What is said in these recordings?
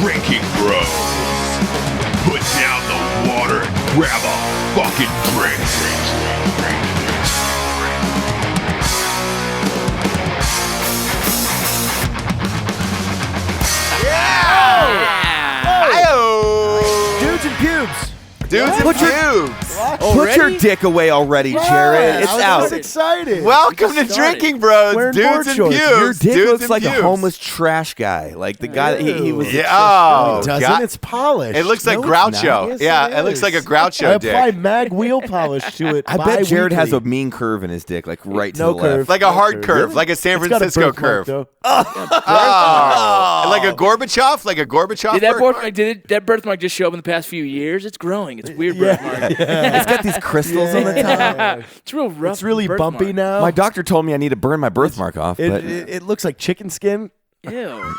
Drinking Bros. Put down the water and grab a fucking drink. Dudes and pubes. Dudes and pubes. Put your dick away already, Jared. It's out. I was excited. Welcome to Drinking Bros. Wearing Dudes board and shorts. pubes. Your dick Dudes looks and like pubes. a homeless trash guy. Like the guy that he was. Yeah. Oh, It doesn't. God. It's polished. It looks like No, it's not. Groucho. Yes, Yeah, it looks is. like a Groucho I dick. apply mag wheel polish to it. I bet Jared has a bi-weekly. mean curve in his dick, like right to No the curve. left. Like a hard Really? curve, like a San It's got a Francisco birthmark, curve. though. Oh. Like a Gorbachev? Like a Gorbachev? Did that birthmark? birthmark? Did that birthmark just show up in the past few years? It's growing. It's weird birthmark. It's got these crystals on the top. It's real rough. It's really birthmark. bumpy now. My doctor told me I need to burn my birthmark off, but It looks like chicken skin. Ew.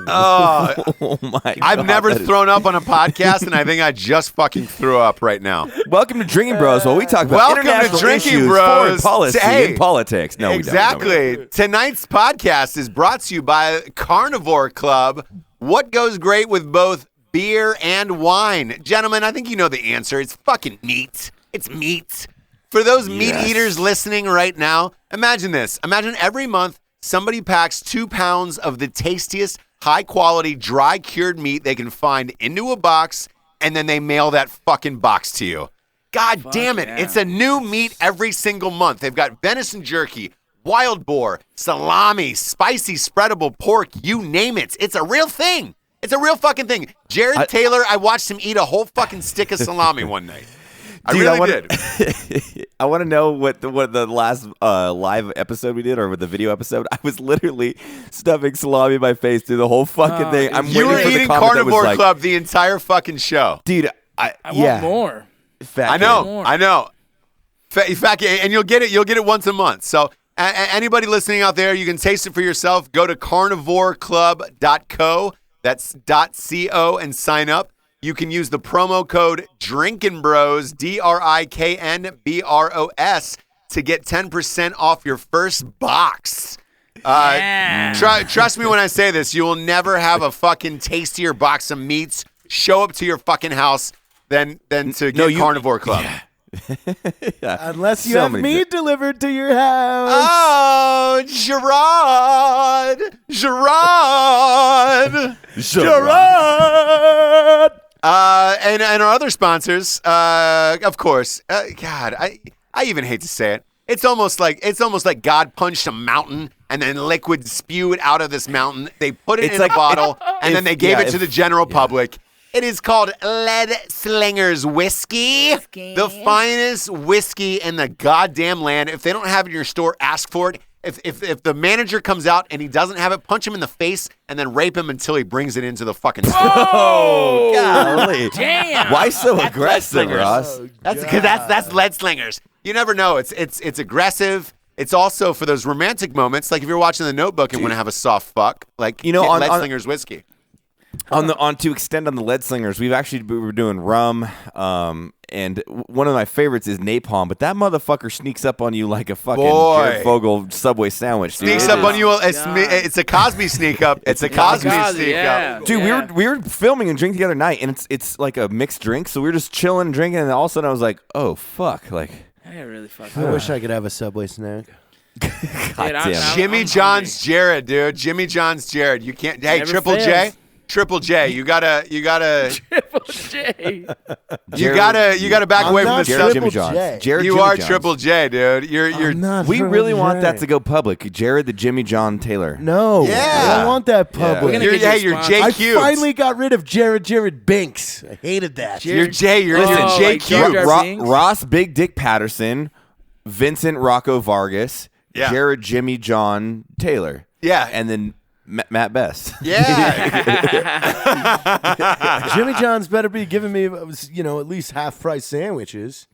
Oh, oh my God. I've never that is- thrown up on a podcast, and I think I just fucking threw up right now. Welcome to Drinking Bros. While we talk about Welcome to international Drinking issues, Bros. foreign policy, Hey, and politics. No, we don't. Exactly. Tonight's podcast is brought to you by Carnivore Club. What goes great with both beer and wine? Gentlemen, I think you know the answer. It's fucking meat. It's meat. For those meat eaters listening right now, imagine this. Imagine every month somebody packs 2 pounds of the tastiest, high-quality, dry-cured meat they can find into a box, and then they mail that fucking box to you. God damn it. yeah. It's a new meat every single month. They've got venison jerky, wild boar, salami, spicy spreadable pork, you name it. It's a real thing. It's a real fucking thing. Jared Taylor, I watched him eat a whole fucking stick of salami one night. Dude, I really did. did. I want to know what the last live episode we did, or with the video episode. I was literally stuffing salami in my face through the whole fucking thing. I'm You waiting were for the eating comment that was Carnivore like, Club the entire fucking show. dude. I want more. Fat I kid. know. more. I know. In fact, and you'll get it. You'll get it once a month. So anybody listening out there, you can taste it for yourself. Go to carnivoreclub.co. That's .co and sign up. You can use the promo code Drinkin Bros, DRIKNBROS, to get 10% off your first box. Trust me when I say this, you will never have a fucking tastier box of meats show up to your fucking house than to get Carnivore Club. Unless you So have many meat delivered to your house. Oh, Gerard. And our other sponsors, of course. God, I even hate to say it. It's almost like God punched a mountain and then liquid spewed out of this mountain. They put it in a bottle and then they gave it to the general public. It is called Lead Slingers Whiskey. The finest whiskey in the goddamn land. If they don't have it in your store, ask for it. If the manager comes out and he doesn't have it, punch him in the face and then rape him until he brings it into the fucking store. Oh, golly. Damn. Why so aggressive, Ross? That's because that's Lead Slingers. You never know. It's aggressive. It's also for those romantic moments, like if you're watching The Notebook and want to have a soft fuck, like You know, get on- Lead on- Slingers whiskey. On to extend on the Lead Slingers, we were doing rum, and one of my favorites is napalm, but that motherfucker sneaks up on you like a fucking Jared Fogle Subway sandwich. Dude. Sneaks up on you. It's a Cosby sneak up. It's a Cosby sneak up. Dude, we were filming and drinking the other night, and it's like a mixed drink, so we were just chilling and drinking, and all of a sudden I was like, oh fuck, like I really fucked I up. wish I could have a Subway snack. God I'm- damn. Jimmy I'm John's Jared, dude. Jimmy John's Jared. You can't. Hey, Never Triple J. fails. Triple J. You gotta Triple J. you gotta back I'm away from not the Jared stuff. Jimmy Triple Johns. J. Jared You Jimmy are Johns. Triple J, dude. You're I'm not We Triple really want J. that to go public. Jared the Jimmy John Taylor. No. Yeah. I don't want that We're public. gonna You're, get hey, you a you're sponsor. I JQ. finally got rid of Jared Binks. I hated that. You're J. You're Oh, like Jar Jar JQ. Binks? Ross Big Dick Patterson, Vincent Rocco Vargas, Yeah. Jared Jimmy John Taylor. Yeah. And then Matt Best. Yeah. Jimmy John's better be giving me, at least half price sandwiches.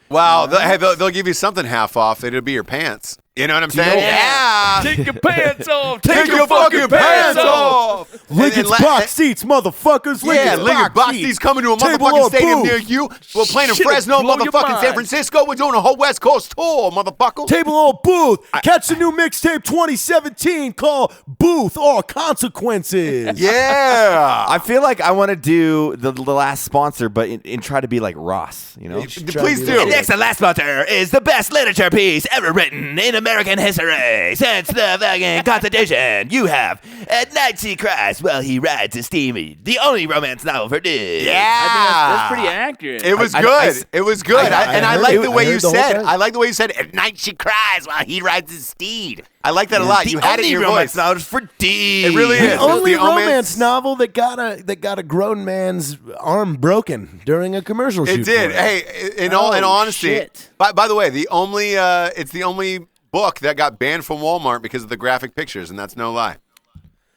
Wow. They'll give you something half off. It'll be your pants. You know what I'm saying? Yeah. Take your pants off. Take your fucking pants off. Lincoln's box seats, motherfuckers. Yeah, Lincoln's Lincoln box seats coming to a Table motherfucking or stadium booth. near you. We're playing in Shit, Fresno, blow your motherfucking San mind. Francisco. We're doing a whole West Coast tour, motherfucker. Table or booth. Catch the new mixtape 2017 called Booth or Consequences. Yeah. I feel like I want to do the last sponsor, but in try to be like Ross, you know? Please do. And next, the last sponsor is the best literature piece ever written in American history since the fucking Constitution. You have At Night She Cries While He Rides His Steamy, the only romance novel for dudes. Yeah. I think that's pretty accurate. It was good. It was good. I heard like it. the I way heard you the whole said. thing. I like the way you said. At night she cries while he rides his steed. I like that a lot. The You had it in only your romance voice. novel for dudes. It really is. The only The romance novel that got a grown man's arm broken during a commercial shoot. It did. for it. Hey, in all honesty, shit. by the way, it's the only book that got banned from Walmart because of the graphic pictures, and that's no lie.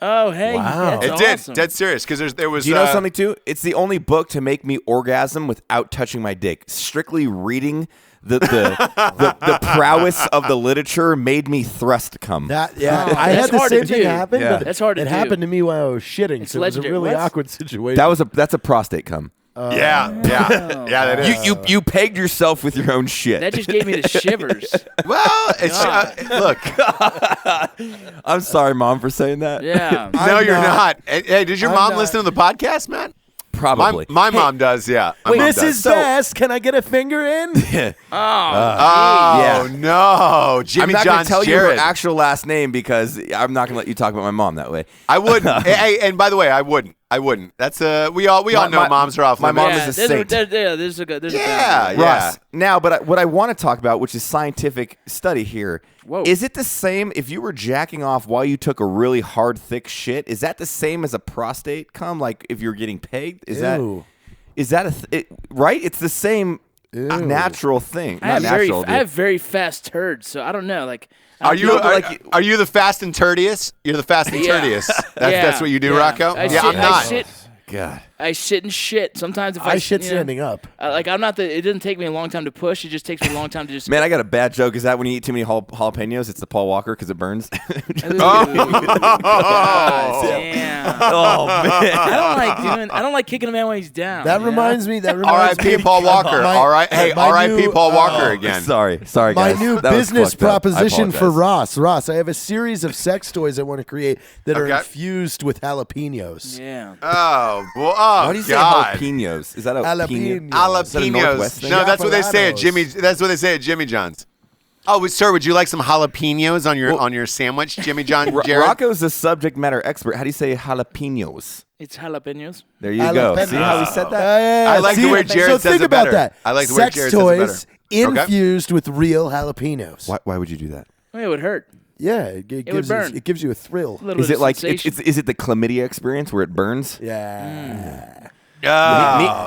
Oh, hey. Wow. That's It did. awesome. Dead serious. Because there was. Do you know something too? It's the only book to make me orgasm without touching my dick. Strictly reading the prowess of the literature made me thrust come. I That's had the hard to same thing do. happen. Yeah. but That's hard to it do. happened to me while I was shitting, It's so it was a legendary. really What? awkward situation. That's a prostate cum. Yeah. That is. You pegged yourself with your own shit. That just gave me the shivers. Well, it's look. I'm sorry, Mom, for saying that. Yeah. No, you're not. not. Hey, did your I'm mom not. listen to the podcast, Matt? Probably. My mom does. Yeah. My mom does. Mrs. Bass, can I get a finger in? Oh Yeah. no, Jimmy I'm not going John's to tell Jared. you her actual last name because I'm not going to let you talk about my mom that way. I wouldn't. Hey, and by the way, I wouldn't. That's we all know moms are off my limits. mom Yeah, is a saint. there's a boundary. Yeah. Russ. Now, but what I want to talk about, which is scientific study here, Whoa. is it the same if you were jacking off while you took a really hard, thick shit? Is that the same as a prostate cum? Like if you're getting pegged? Is Ew. that right? It's the same natural thing. I Not have natural. I have very fast turds, so I don't know. Like, Are you No, but are you the fast and turdiest? You're the fast and Yeah. turdiest. Yeah. That's what you do, Yeah. Rocco. I Yeah, shit- I'm not. God. I sit and shit. Sometimes if I shit you know, standing up. Like I'm not it doesn't take me a long time to push. It just takes me a long time to just. Man, I got a bad joke. Is that when you eat too many jalapenos, it's the Paul Walker because it burns? God damn. Oh man. I don't like kicking a man when he's down. That you know? reminds me. R.I.P. Paul Walker. My- All right. Hey, my R.I.P. new, Paul Walker again. Sorry, My guys. new That was business fucked up. I proposition for apologize. Ross, I have a series of sex toys I want to create that are Okay. infused with jalapenos. Yeah. Oh, well, oh Why do you say God. jalapenos? Is that a Jalapenos. pino? Is that a Northwest Jalapenos. thing? No, that's what they say at Jalapenos. Jimmy. That's what they say at Jimmy John's. Oh, sir, would you like some jalapenos on your sandwich, Jimmy John? Jared? Rocco's the subject matter expert. How do you say jalapenos? It's jalapenos. There you go. Jalapenos. See how he said that? I like the way Jared so says think it about better. that. I like the way sex Jared says it better. toys infused with real jalapenos. Why would you do that? It would hurt. Yeah, it would gives burn. it gives you a thrill. A little Is bit it of like sensation. is it the chlamydia experience where it burns? Yeah.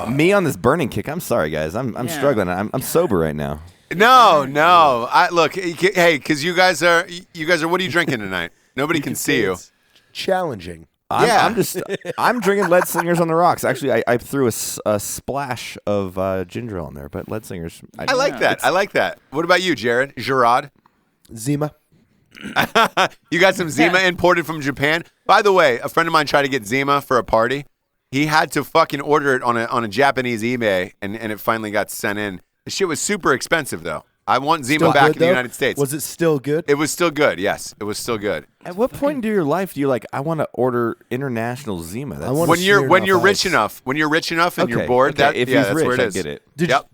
Me on this burning kick. I'm sorry, guys. I'm Yeah. struggling. I'm sober right now. No. I look. Hey, because you guys are. What are you drinking tonight? Nobody can see you. It's challenging. I'm drinking Lead Slingers on the rocks. Actually, I threw a splash of ginger ale in there, but Lead Slingers. I like that. I like that. What about you, Jared? Gerard? Zima. You got some Zima imported from Japan? By the way, a friend of mine tried to get Zima for a party. He had to fucking order it on a Japanese eBay, and it finally got sent in. The shit was super expensive, though. I want Zima Still back good, in the though? United States. Was it still good? It was still good, yes. It was still good. At what point into your life do you I want to order international Zima? That's, want- When you're Smear off rich ice. enough, and you're Okay, bored, okay, if he's that's rich, where it I is. get it.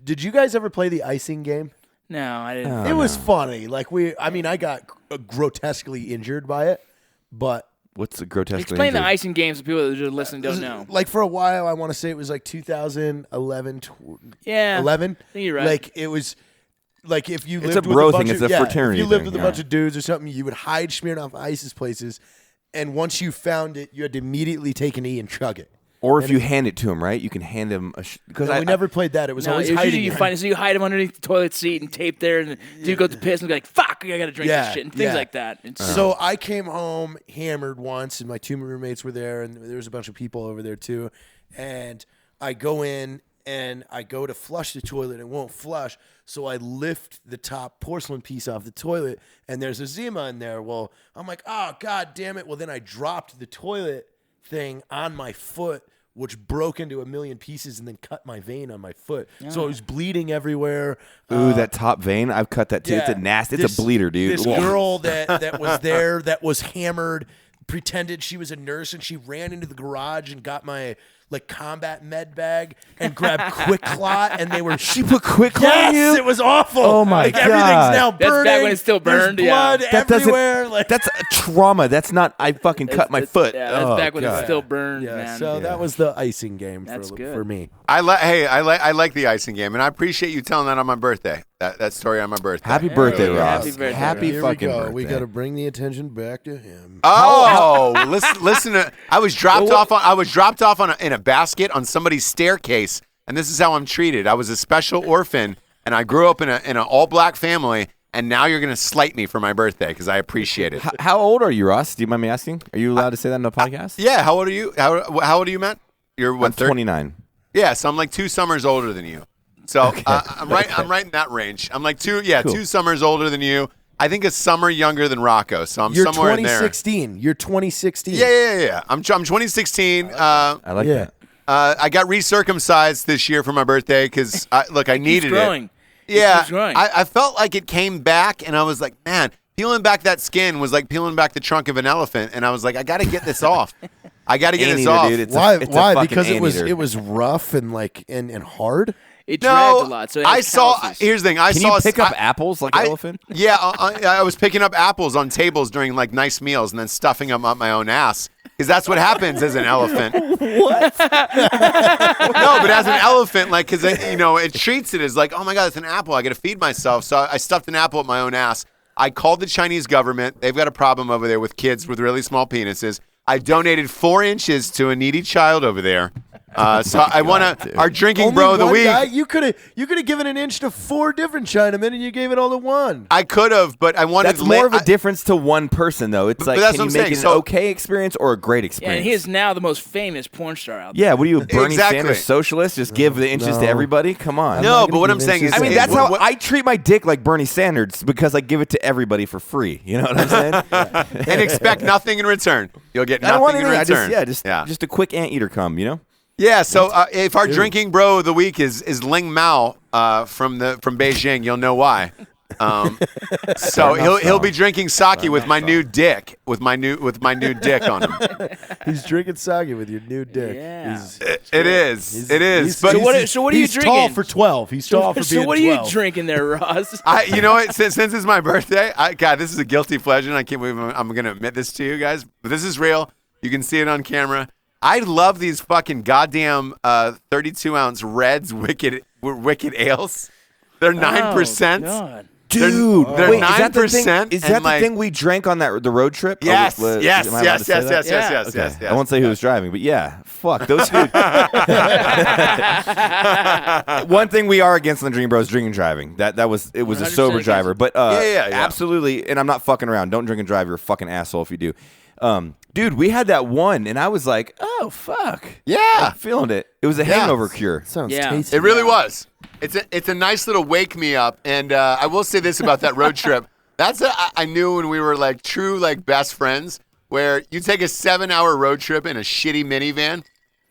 Did you guys ever play the icing game? No, I didn't. It was funny. I got grotesquely injured by it, but What's the grotesque? Explain the icing games to people that are just listening don't know. like for a while, I want to say it was like 2011. Yeah. 11. I think you're right. Like it was. Like if you It's lived a with bro a bunch thing, of, it's a fraternity if you lived thing, with a yeah. bunch of dudes or something, you would hide Smirnoff Ice's places, and once you found it, you had to immediately take an E and chug it. Or if you hand it to him, right? You can hand him because No, we never played that. It was No, always it was hiding. usually you it. find it, so you hide him underneath the toilet seat and tape there, and the dude goes to piss and be like, "Fuck, I gotta drink this shit," and things like that. It's So I came home hammered once, and my two roommates were there, and there was a bunch of people over there too. And I go in, and I go to flush the toilet and it won't flush. So I lift the top porcelain piece off the toilet and there's a Zima in there. Well, I'm like, oh, God damn it. Well, then I dropped the toilet thing on my foot, which broke into a million pieces and then cut my vein on my foot. So I was bleeding everywhere. Ooh, that top vein. I've cut that too. It's a nasty. It's a bleeder, dude. This girl that was there that was hammered pretended she was a nurse and she ran into the garage and got my combat med bag and grabbed Quick Clot and they were She put Quick Clot on you? it was awful. Oh my God. Everything's now burning. That's back when it still burned, There's blood That everywhere. that's a trauma. That's not I fucking cut my foot. Yeah, that's Oh, back when God. it still burned, Yeah, man. so that was the icing game That's good. for me. I like the icing game, and I appreciate you telling that on my birthday. That story on my birthday. Happy birthday, yeah, Ross. happy birthday, Happy Here fucking we go. birthday. We got to bring the attention back to him. Oh, listen to. I was dropped off in a basket on somebody's staircase, and this is how I'm treated. I was a special orphan, and I grew up in an all-black family, and now you're gonna slight me for my birthday because I appreciate it. How old are you, Ross? Do you mind me asking? Are you allowed to say that in the podcast? Yeah, how old are you? How old are you, Matt? You're what? I'm 29. Yeah, so I'm like 2 summers older than you. So I'm right in that range. I'm like 2 summers older than you. I think a summer younger than Rocco. So I'm You're somewhere in there. 2016. You're 2016. Yeah. I'm 2016. I like that. I got recircumcised this year for my birthday because I needed keeps growing. it. Yeah, keeps growing. I felt like it came back, and I was like, man, peeling back that skin was like peeling back the trunk of an elephant, and I was like, I got to get this off. I got to get this Anteater, off. dude. It's Why? it's a Why? fucking Because anteater. it was rough and and hard. It dragged a lot. So it I has saw. calluses. Here's the thing. Can you pick up apples like an elephant? Yeah, I was picking up apples on tables during like nice meals and then stuffing them up my own ass because that's what happens as an elephant. What? No, but as an elephant, like, because it treats it as like, oh my God, it's an apple. I got to feed myself. So I stuffed an apple up my own ass. I called the Chinese government. They've got a problem over there with kids with really small penises. I donated 4 inches to a needy child over there. So I want to. Our drinking Only bro of the one week. guy? You could have given an inch to 4 different Chinamen, and you gave it all to one. I could have, but I wanted. That's more of a difference to one person, though. It's like, that's can what you I'm make it saying. an okay experience or a great Yeah, experience? and he is now the most famous porn star out there. Yeah, what are you, a Bernie Exactly. Sanders socialist? Just give the inches to No. everybody? Come on. No, not but what gonna I'm give saying is, inches I mean, to that's how what- I treat my dick, like Bernie Sanders, because I give it to everybody for free. You know what I'm saying? and expect nothing in return. You'll get I don't want nothing in anything. return. Just a quick anteater come, you know? Yeah, so if our drinking bro of the week is Ling Mao from Beijing, you'll know why. So he'll be drinking sake with my new dick, with my new dick on him. He's drinking sake with your new dick. Yeah. It is. But So what are you he's drinking? tall for 12. He's tall for being So what 12. are you drinking there, Ross? you know what? Since it's my birthday, God, this is a guilty pleasure, and I can't believe I'm going to admit this to you guys, but this is real. You can see it on camera. I love these fucking goddamn 32-ounce Reds Wicked ales. They're 9%. God. Dude, they're wait, is that the 9%, thing? Is that and, the like- thing we drank on the road trip? Yes, Am I yes, allowed yes, to say yes, that? yes, Yeah. yes, Okay. yes, yes. I won't say who was driving, but yeah, fuck those dudes. One thing we are against on the Dream Bros drinking and driving. It was a 100% sober against driver, but Yeah. absolutely. And I'm not fucking around. Don't drink and drive. You're a fucking asshole if you do. Dude, we had that one, and I was like, oh fuck, Yeah. I'm feeling it. It was a hangover cure. Sounds Yeah. tasty. It really was. It's a nice little wake me up, and I will say this about that road trip. I knew when we were like true like best friends, where you take a 7-hour road trip in a shitty minivan,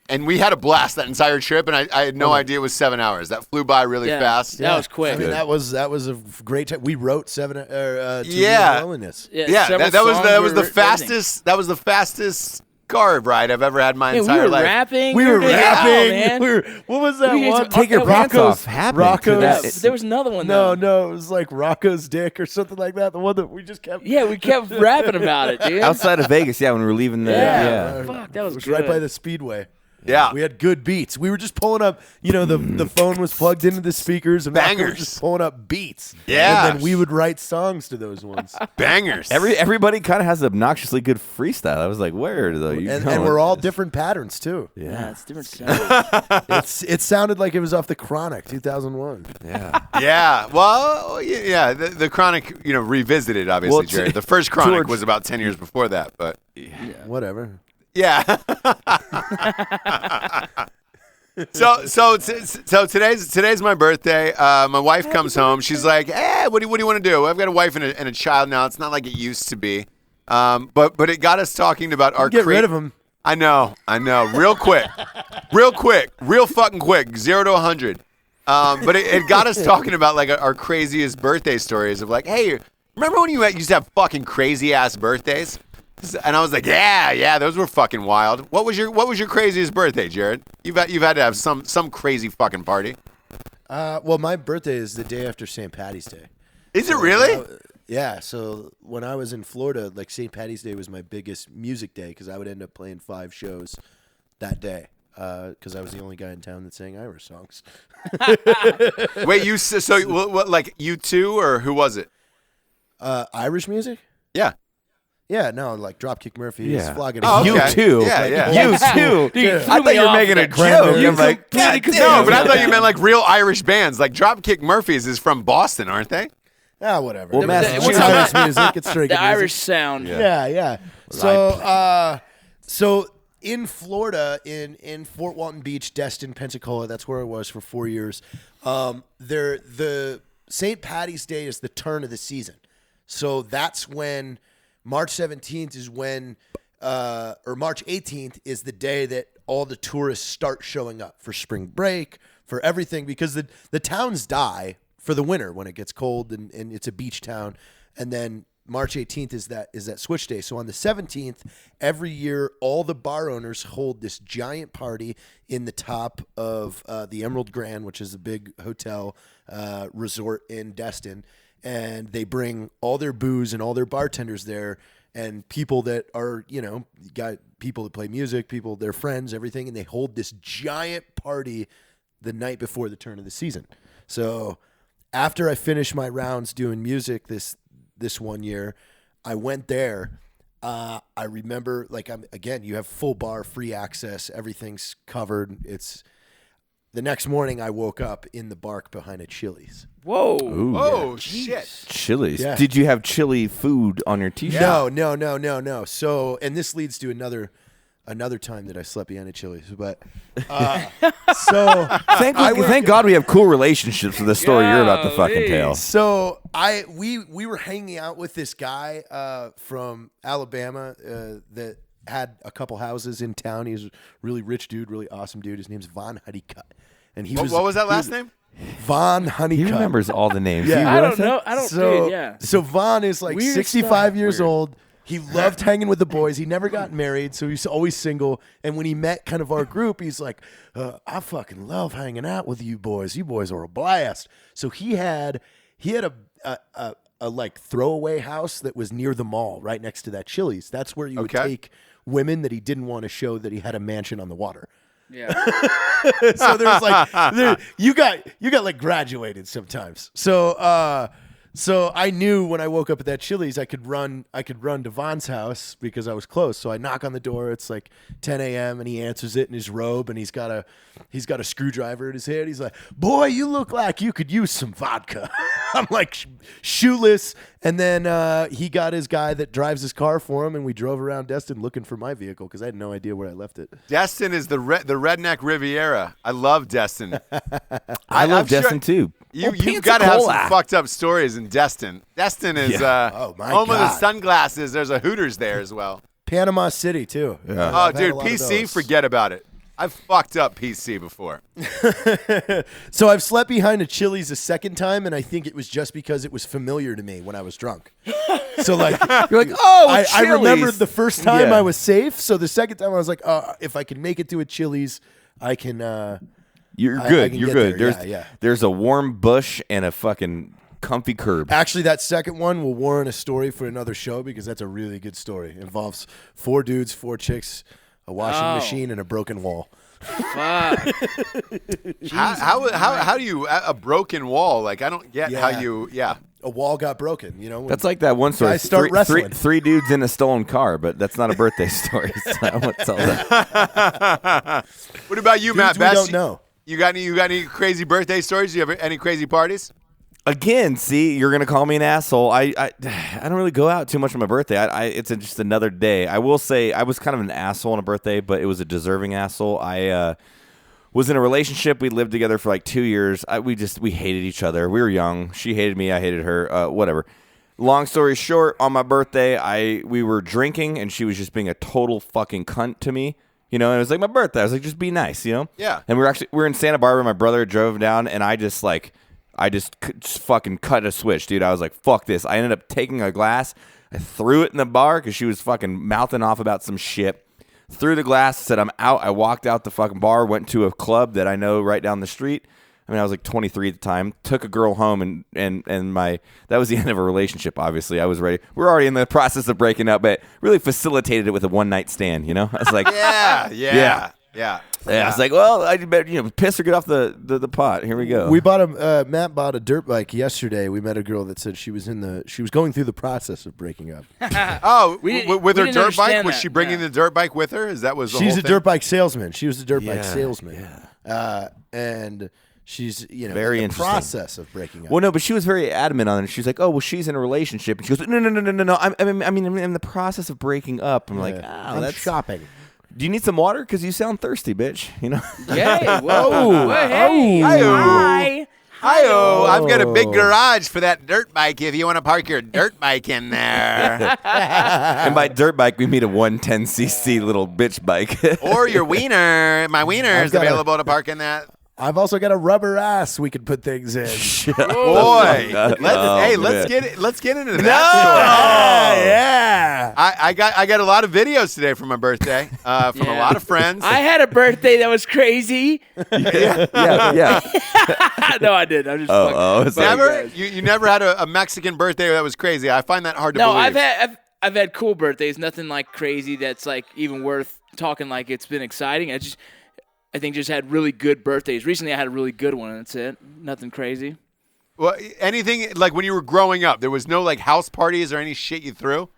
and we had a blast that entire trip, and I had no idea it was 7 hours. That flew by really Yeah. fast. That was quick. I mean, that was a great time. We wrote Two Yeah. Years of Loneliness. Yeah, several that was songs the were fastest. That was the fastest car ride I've ever had in my Yeah, we entire were life. rapping. We were doing it all, rapping. man. What was that We used one? to take your pants Rocco's- off. Happened Rocco's. to Yeah, that. there was another one. No, though. it was like Rocco's dick or something like that. The one that we just kept. Yeah, we kept rapping about it, dude. Outside of Vegas, yeah, when we were leaving the Yeah. Fuck, that was It was good. right by the Speedway. Yeah. We had good beats. We were just pulling up, the phone was plugged into the speakers and Rocco was Bangers. just pulling up beats. Yeah. And then we would write songs to those ones. Bangers. Everybody kind of has obnoxiously good freestyle. I was like, where though? and we're all different patterns too. Yeah, it's different sounds. It sounded like it was off the Chronic 2001. Yeah. Well, yeah. The Chronic, revisited, obviously, Well, Jared. The first Chronic George- was about 10 years before that, but Whatever. yeah. So today's my birthday. My wife comes home. She's like, "Hey, what do you want to do? I've got a wife and a child now. It's not like it used to be." But it got us talking about our Get rid of him. I know. Real quick, real fucking quick. 0 to 100. But it got us talking about like our craziest birthday stories of like, hey, remember when you used to have fucking crazy ass birthdays? And I was like, yeah, those were fucking wild. What was your craziest birthday, Jared? You've had to have some crazy fucking party. Well, my birthday is the day after St. Patty's Day. Is it really? Yeah. So when I was in Florida, like St. Patty's Day was my biggest music day because I would end up playing 5 shows that day because I was the only guy in town that sang Irish songs. Wait, what, like U2 or who was it? Irish music? Yeah. Yeah, no, like Dropkick Murphys, Yeah. Flogging. Oh, okay. You too. Yeah. You too. Dude, I thought you were making a joke. I'm like, God No, damn. but I thought you meant like real Irish bands. Like Dropkick Murphys is from Boston, aren't they? Whatever. Well, It's Irish music. It's drinking The music. Irish sound. Yeah. So in Florida, in Fort Walton Beach, Destin, Pensacola, that's where I was for 4 years. The St. Patty's Day is the turn of the season. So that's when March 17th is when, or March 18th is the day that all the tourists start showing up for spring break, for everything, because the towns die for the winter when it gets cold and it's a beach town. And then March 18th is that switch day. So on the 17th, every year, all the bar owners hold this giant party in the top of the Emerald Grand, which is a big hotel resort in Destin. And they bring all their booze and all their bartenders there and people that are, got people that play music, people, their friends, everything. And they hold this giant party the night before the turn of the season. So after I finished my rounds doing music this 1 year, I went there. I remember, you have full bar, free access, everything's covered. The next morning I woke up in the bark behind a Chili's. Whoa. Ooh, Oh shit! Chili's. Yeah. Did you have chili food on your t-shirt? No. So, and this leads to another time that I slept behind a Chili's. But Thank God we have cool relationships with the story you're about to fucking tell. So we were hanging out with this guy from Alabama that had a couple houses in town. He was a really rich dude, really awesome dude. His name's Von Honeycutt. And What was that last name? Von Honeycutt. He remembers all the names. Yeah. You I realize don't that? know. I don't. So, dude, yeah. So Von is like Weird 65 stuff. years old. He loved hanging with the boys. He never got married, so he's always single. And when he met kind of our group, he's like, I fucking love hanging out with you boys. You boys are a blast. So he had a like throwaway house that was near the mall right next to that Chili's. That's where you would take women that he didn't want to show that he had a mansion on the water. Yeah. So there's like you got like graduated sometimes. So I knew when I woke up at that Chili's I could run to Von's house because I was close. So I knock on the door. It's like 10 a.m. and he answers it in his robe and he's got a screwdriver in his hand. He's like, "Boy, you look like you could use some vodka." I'm like shoeless. And then he got his guy that drives his car for him, and we drove around Destin looking for my vehicle because I had no idea where I left it. Destin is the redneck Riviera. I love Destin. I love I'm sure Destin too. You've got to have some fucked up stories in Destin. Destin is Oh, my home of the God. sunglasses. There's a Hooters there as well. Panama City too. Yeah. Oh, I've had a dude, lot of PC, those. forget about it. I've fucked up PC before. So I've slept behind a Chili's a second time, and I think it was just because it was familiar to me when I was drunk. So like, You're like, oh, I remembered the first time Yeah. I was safe. So the second time I was like, if I can make it to a Chili's, I can. You're I good. can You're get good. there. There's Yeah. there's a warm bush and a fucking comfy curb. Actually, that second one will warrant a story for another show because that's a really good story. It involves 4 dudes, 4 chicks, a washing machine, and a broken wall. Fuck. How do you a broken wall? Like I don't get how Yeah. you. A wall got broken. When That's like that one story. guys start wrestling. Three dudes in a stolen car, but that's not a birthday story. So I won't tell that. What about you, Matt? Dudes we Best? don't know. You got any crazy birthday stories? Do you have any crazy parties? Again, see, you're gonna call me an asshole. I don't really go out too much on my birthday. It's just another day. I will say I was kind of an asshole on a birthday, but it was a deserving asshole. was in a relationship. We lived together for like 2 years. We hated each other. We were young. She hated me. I hated her. Whatever. Long story short, on my birthday, we were drinking, and she was just being a total fucking cunt to me. And it was like my birthday. I was like, just be nice, Yeah. And we're in Santa Barbara. My brother drove down, and I just fucking cut a switch, dude. I was like, fuck this. I ended up taking a glass. I threw it in the bar because she was fucking mouthing off about some shit. Threw the glass, said I'm out. I walked out the fucking bar, went to a club that I know right down the street. I mean, I was like 23 at the time. Took a girl home, and that was the end of a relationship, obviously. I was ready. We're already in the process of breaking up, but really facilitated it with a one-night stand, I was like, Yeah. I was like, well, I better, piss or get off the pot. Here we go. We bought Matt bought a dirt bike yesterday. We met a girl that said she was going through the process of breaking up. With her didn't dirt bike, understand was that. she bringing the dirt bike with her? Is that was the She's whole a thing? dirt bike salesman. She was a dirt bike Yeah, salesman. And she's Very in the interesting. process of breaking up. Well, no, but she was very adamant on it. She's like, oh, well, she's in a relationship. And she goes, no. I'm in the process of breaking up. I'm like, I'm that's shopping. Do you need some water? Because you sound thirsty, bitch. Hey, whoa. Hey. Hi-yo. Hi. Hi-yo, I've got a big garage for that dirt bike if you want to park your dirt bike in there. And by dirt bike, we mean a 110cc little bitch bike. Or your wiener. My wiener I've is got available to park in that. I've also got a rubber ass we could put things in. Boy, let's get into that story. Yeah. I got a lot of videos today from my birthday from a lot of friends. I had a birthday that was crazy. yeah. No, I didn't. I'm just Oh, it's like, Never, you never had a Mexican birthday that was crazy. I find that hard to No, believe. I've had cool birthdays. Nothing like crazy that's like even worth talking like it's been exciting. I think just had really good birthdays. Recently, I had a really good one, and that's it. Nothing crazy. Well, anything like when you were growing up, there was no like house parties or any shit you threw?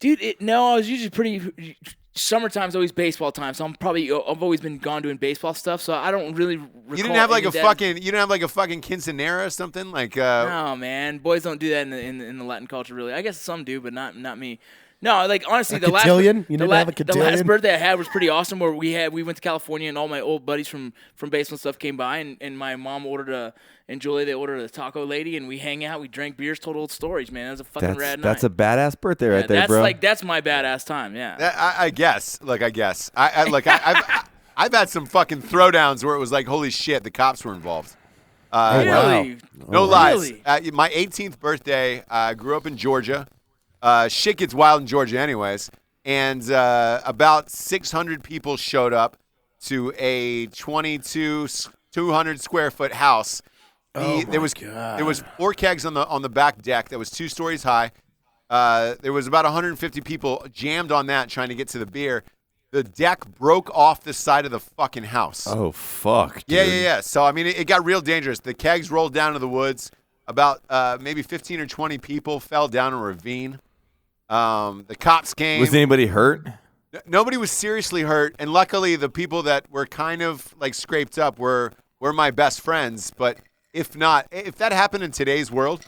Dude, no, I was usually pretty. Summertime's always baseball time, so I've always been gone doing baseball stuff, so I don't really recall. You didn't have like any a of that. fucking quinceanera or something like. No, man, boys don't do that in the Latin culture, really. I guess some do, but not me. No, like honestly, the cotillion? You didn't have a the cotillion? last birthday I had was pretty awesome. Where we went to California and all my old buddies from baseball and stuff came by, and my mom and Julie they ordered a taco lady, and we hang out, we drank beers, told old stories, man. That was a fucking rad night. that's a badass birthday right there, that's bro. that's my badass time, yeah. I guess. I've had some fucking throwdowns where it was like, holy shit, the cops were involved. Really? No lies. Really? My 18th birthday, I grew up in Georgia. Shit gets wild in Georgia anyways. And about 600 people showed up to a 200 square foot house. There was 4 kegs on the back deck that was 2 stories high. There was about 150 people jammed on that trying to get to the beer. The deck broke off the side of the fucking house. Oh, fuck, dude. Yeah. So, I mean, it got real dangerous. The kegs rolled down to the woods. About maybe 15 or 20 people fell down a ravine. The cops came. Was anybody hurt? Nobody was seriously hurt. And luckily, the people that were kind of like scraped up were my best friends. But if that happened in today's world,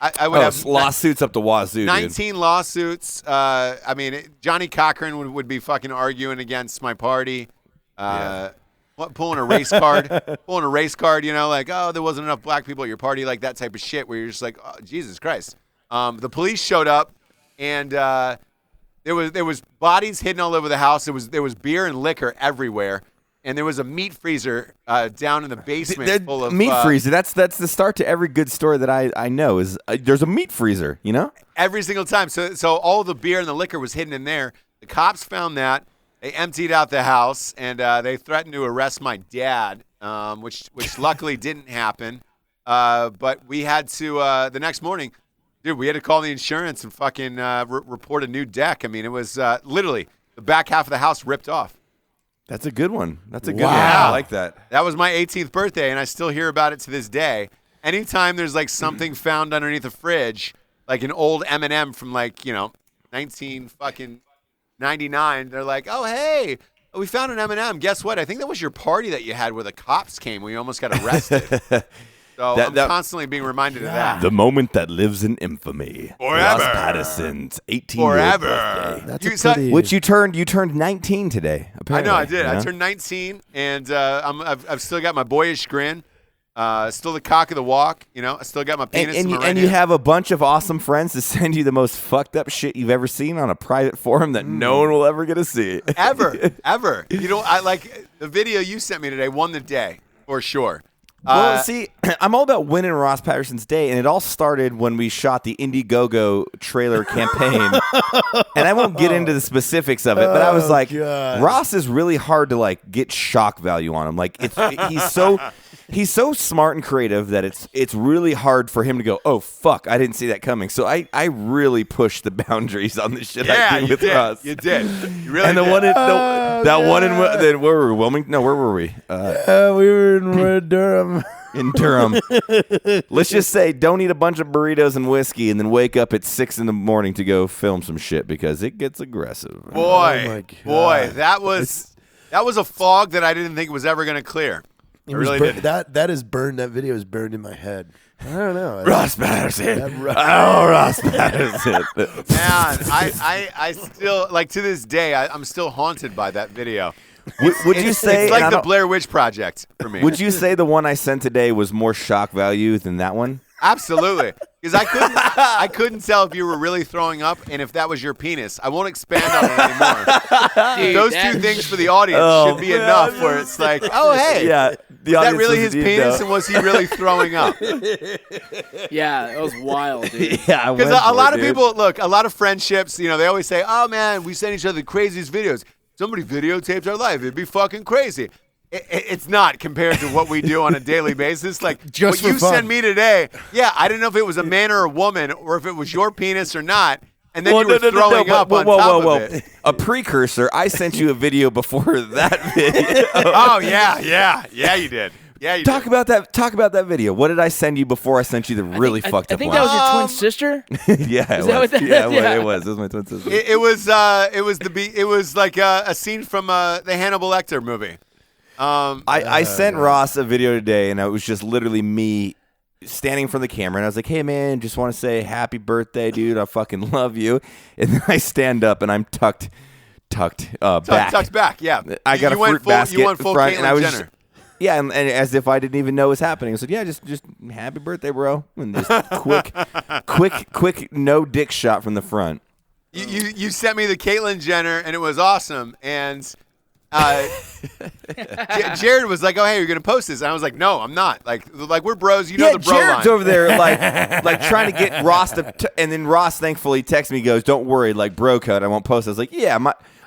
I would have lawsuits up the wazoo, 19 lawsuits. I mean, Johnny Cochran would be fucking arguing against my party. Pulling a race card, like, oh, there wasn't enough black people at your party, like that type of shit, where you're just like, oh, Jesus Christ. The police showed up, and there was bodies hidden all over the house. There was beer and liquor everywhere, and there was a meat freezer down in the basement full of meat freezer. That's the start to every good story that I know is there's a meat freezer, every single time. So all the beer and the liquor was hidden in there. The cops found that. They emptied out the house, and they threatened to arrest my dad, which luckily didn't happen. But we had to the next morning, dude. We had to call the insurance and fucking report a new deck. I mean, it was literally the back half of the house ripped off. That's a good one. That's a good Wow. one. I like that. That was my 18th birthday, and I still hear about it to this day. Anytime there's like something found underneath a fridge, like an old M&M from 1999, they're like, oh, hey, we found an M&M. Guess what? I think that was your party that you had where the cops came, where you almost got arrested. So I'm constantly being reminded of that. The moment that lives in infamy. Forever. Ross Patterson's 18th Forever. birthday. That's a pretty. Which you turned 19 today. I Apparently, know I did. you know? I turned 19, and I've still got my boyish grin. Still the cock of the walk. You know, I still got my penis. in my right and you hand. have a bunch of awesome friends to send you the most fucked up shit you've ever seen on a private forum that no one will ever get to see. ever. You know, I like the video you sent me today. Won the day for sure. Well, see, I'm all about winning Ross Patterson's day, and it all started when we shot the Indiegogo trailer campaign. And I won't get into the specifics of it, but I was like, God. Ross is really hard to like get shock value on him. Like he's so smart and creative that it's really hard for him to go, oh fuck, I didn't see that coming. So I really pushed the boundaries on the shit I do with Ross. You did. You really And the did. one in where were we? Wilmington? No, where were we? we were in Durham. In Durham. Let's just say don't eat a bunch of burritos and whiskey and then wake up at 6 a.m. to go film some shit because it gets aggressive. Boy, God. that was a fog that I didn't think was ever going to clear. I really did. That is burned. That video is burned in my head. I don't know. Ross Patterson. Ross Patterson. Man, I still, like, to this day, I'm still haunted by that video. Would you say it's like the Blair Witch Project for me? Would you say the one I sent today was more shock value than that one? Absolutely, because I couldn't tell if you were really throwing up and if that was your penis. I won't expand on it anymore. Dude, Those two things for the audience should be enough. Where it's like, oh hey, Yeah, the was that audience really his doesn't need penis, to and was he really throwing up? Yeah, it was wild, dude. Yeah, Because a lot of people, look, a lot of friendships, you know, they always say, oh man, we send each other the craziest videos. Somebody videotapes our life. It'd be fucking crazy. It's not compared to what we do on a daily basis. Like, Just what for you fun. send me today, yeah, I didn't know if it was a man or a woman or if it was your penis or not. And then you were throwing up on top of it. A precursor. I sent you a video before that video. Oh, yeah, you did. Yeah, you Talk did. about that. Talk about that video. What did I send you before I sent you the really fucked I up think one? that was your twin sister. Yeah, it Is that was. what that Yeah, is? it Yeah. was. It was my twin sister. It was like a scene from the Hannibal Lecter movie. I sent Ross a video today, and it was just literally me standing in front of the camera, and I was like, "Hey, man, just want to say happy birthday, dude. I fucking love you." And then I stand up, and I'm tucked back. Tucked back, yeah. I got you a went fruit full, basket You went full front, and I Caitlyn was Jenner. yeah, and as if I didn't even know it was happening. I said, "Yeah, just happy birthday, bro." And just quick, no dick shot from the front. You sent me the Caitlyn Jenner, and it was awesome. And Jared was like, "Oh, hey, you're gonna post this?" And I was like, "No, I'm not. Like we're bros. You know the bro Jared's line." over there like trying to get Ross and then Ross thankfully texts me, goes, "Don't worry, like bro code, I won't post." I was like, "Yeah,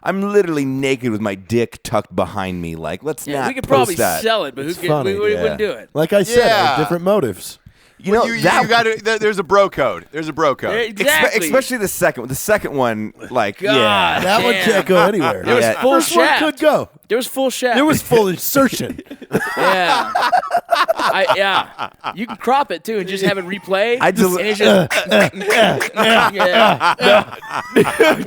I'm literally naked with my dick tucked behind me. Like, let's Yeah, not we could post probably that." sell it, but It's we funny, wouldn't do it. Like I said, Yeah. different motives. You know, you that got to. There's a bro code. There's a bro code. Exactly. especially the second one. The second one, like, God. yeah. That one Damn. can't go anywhere. There was Yeah. full First one shaft. could go. There was full shaft. There was full insertion. Yeah. Yeah. You can crop it too and just have it replay. I just- and it's just yeah.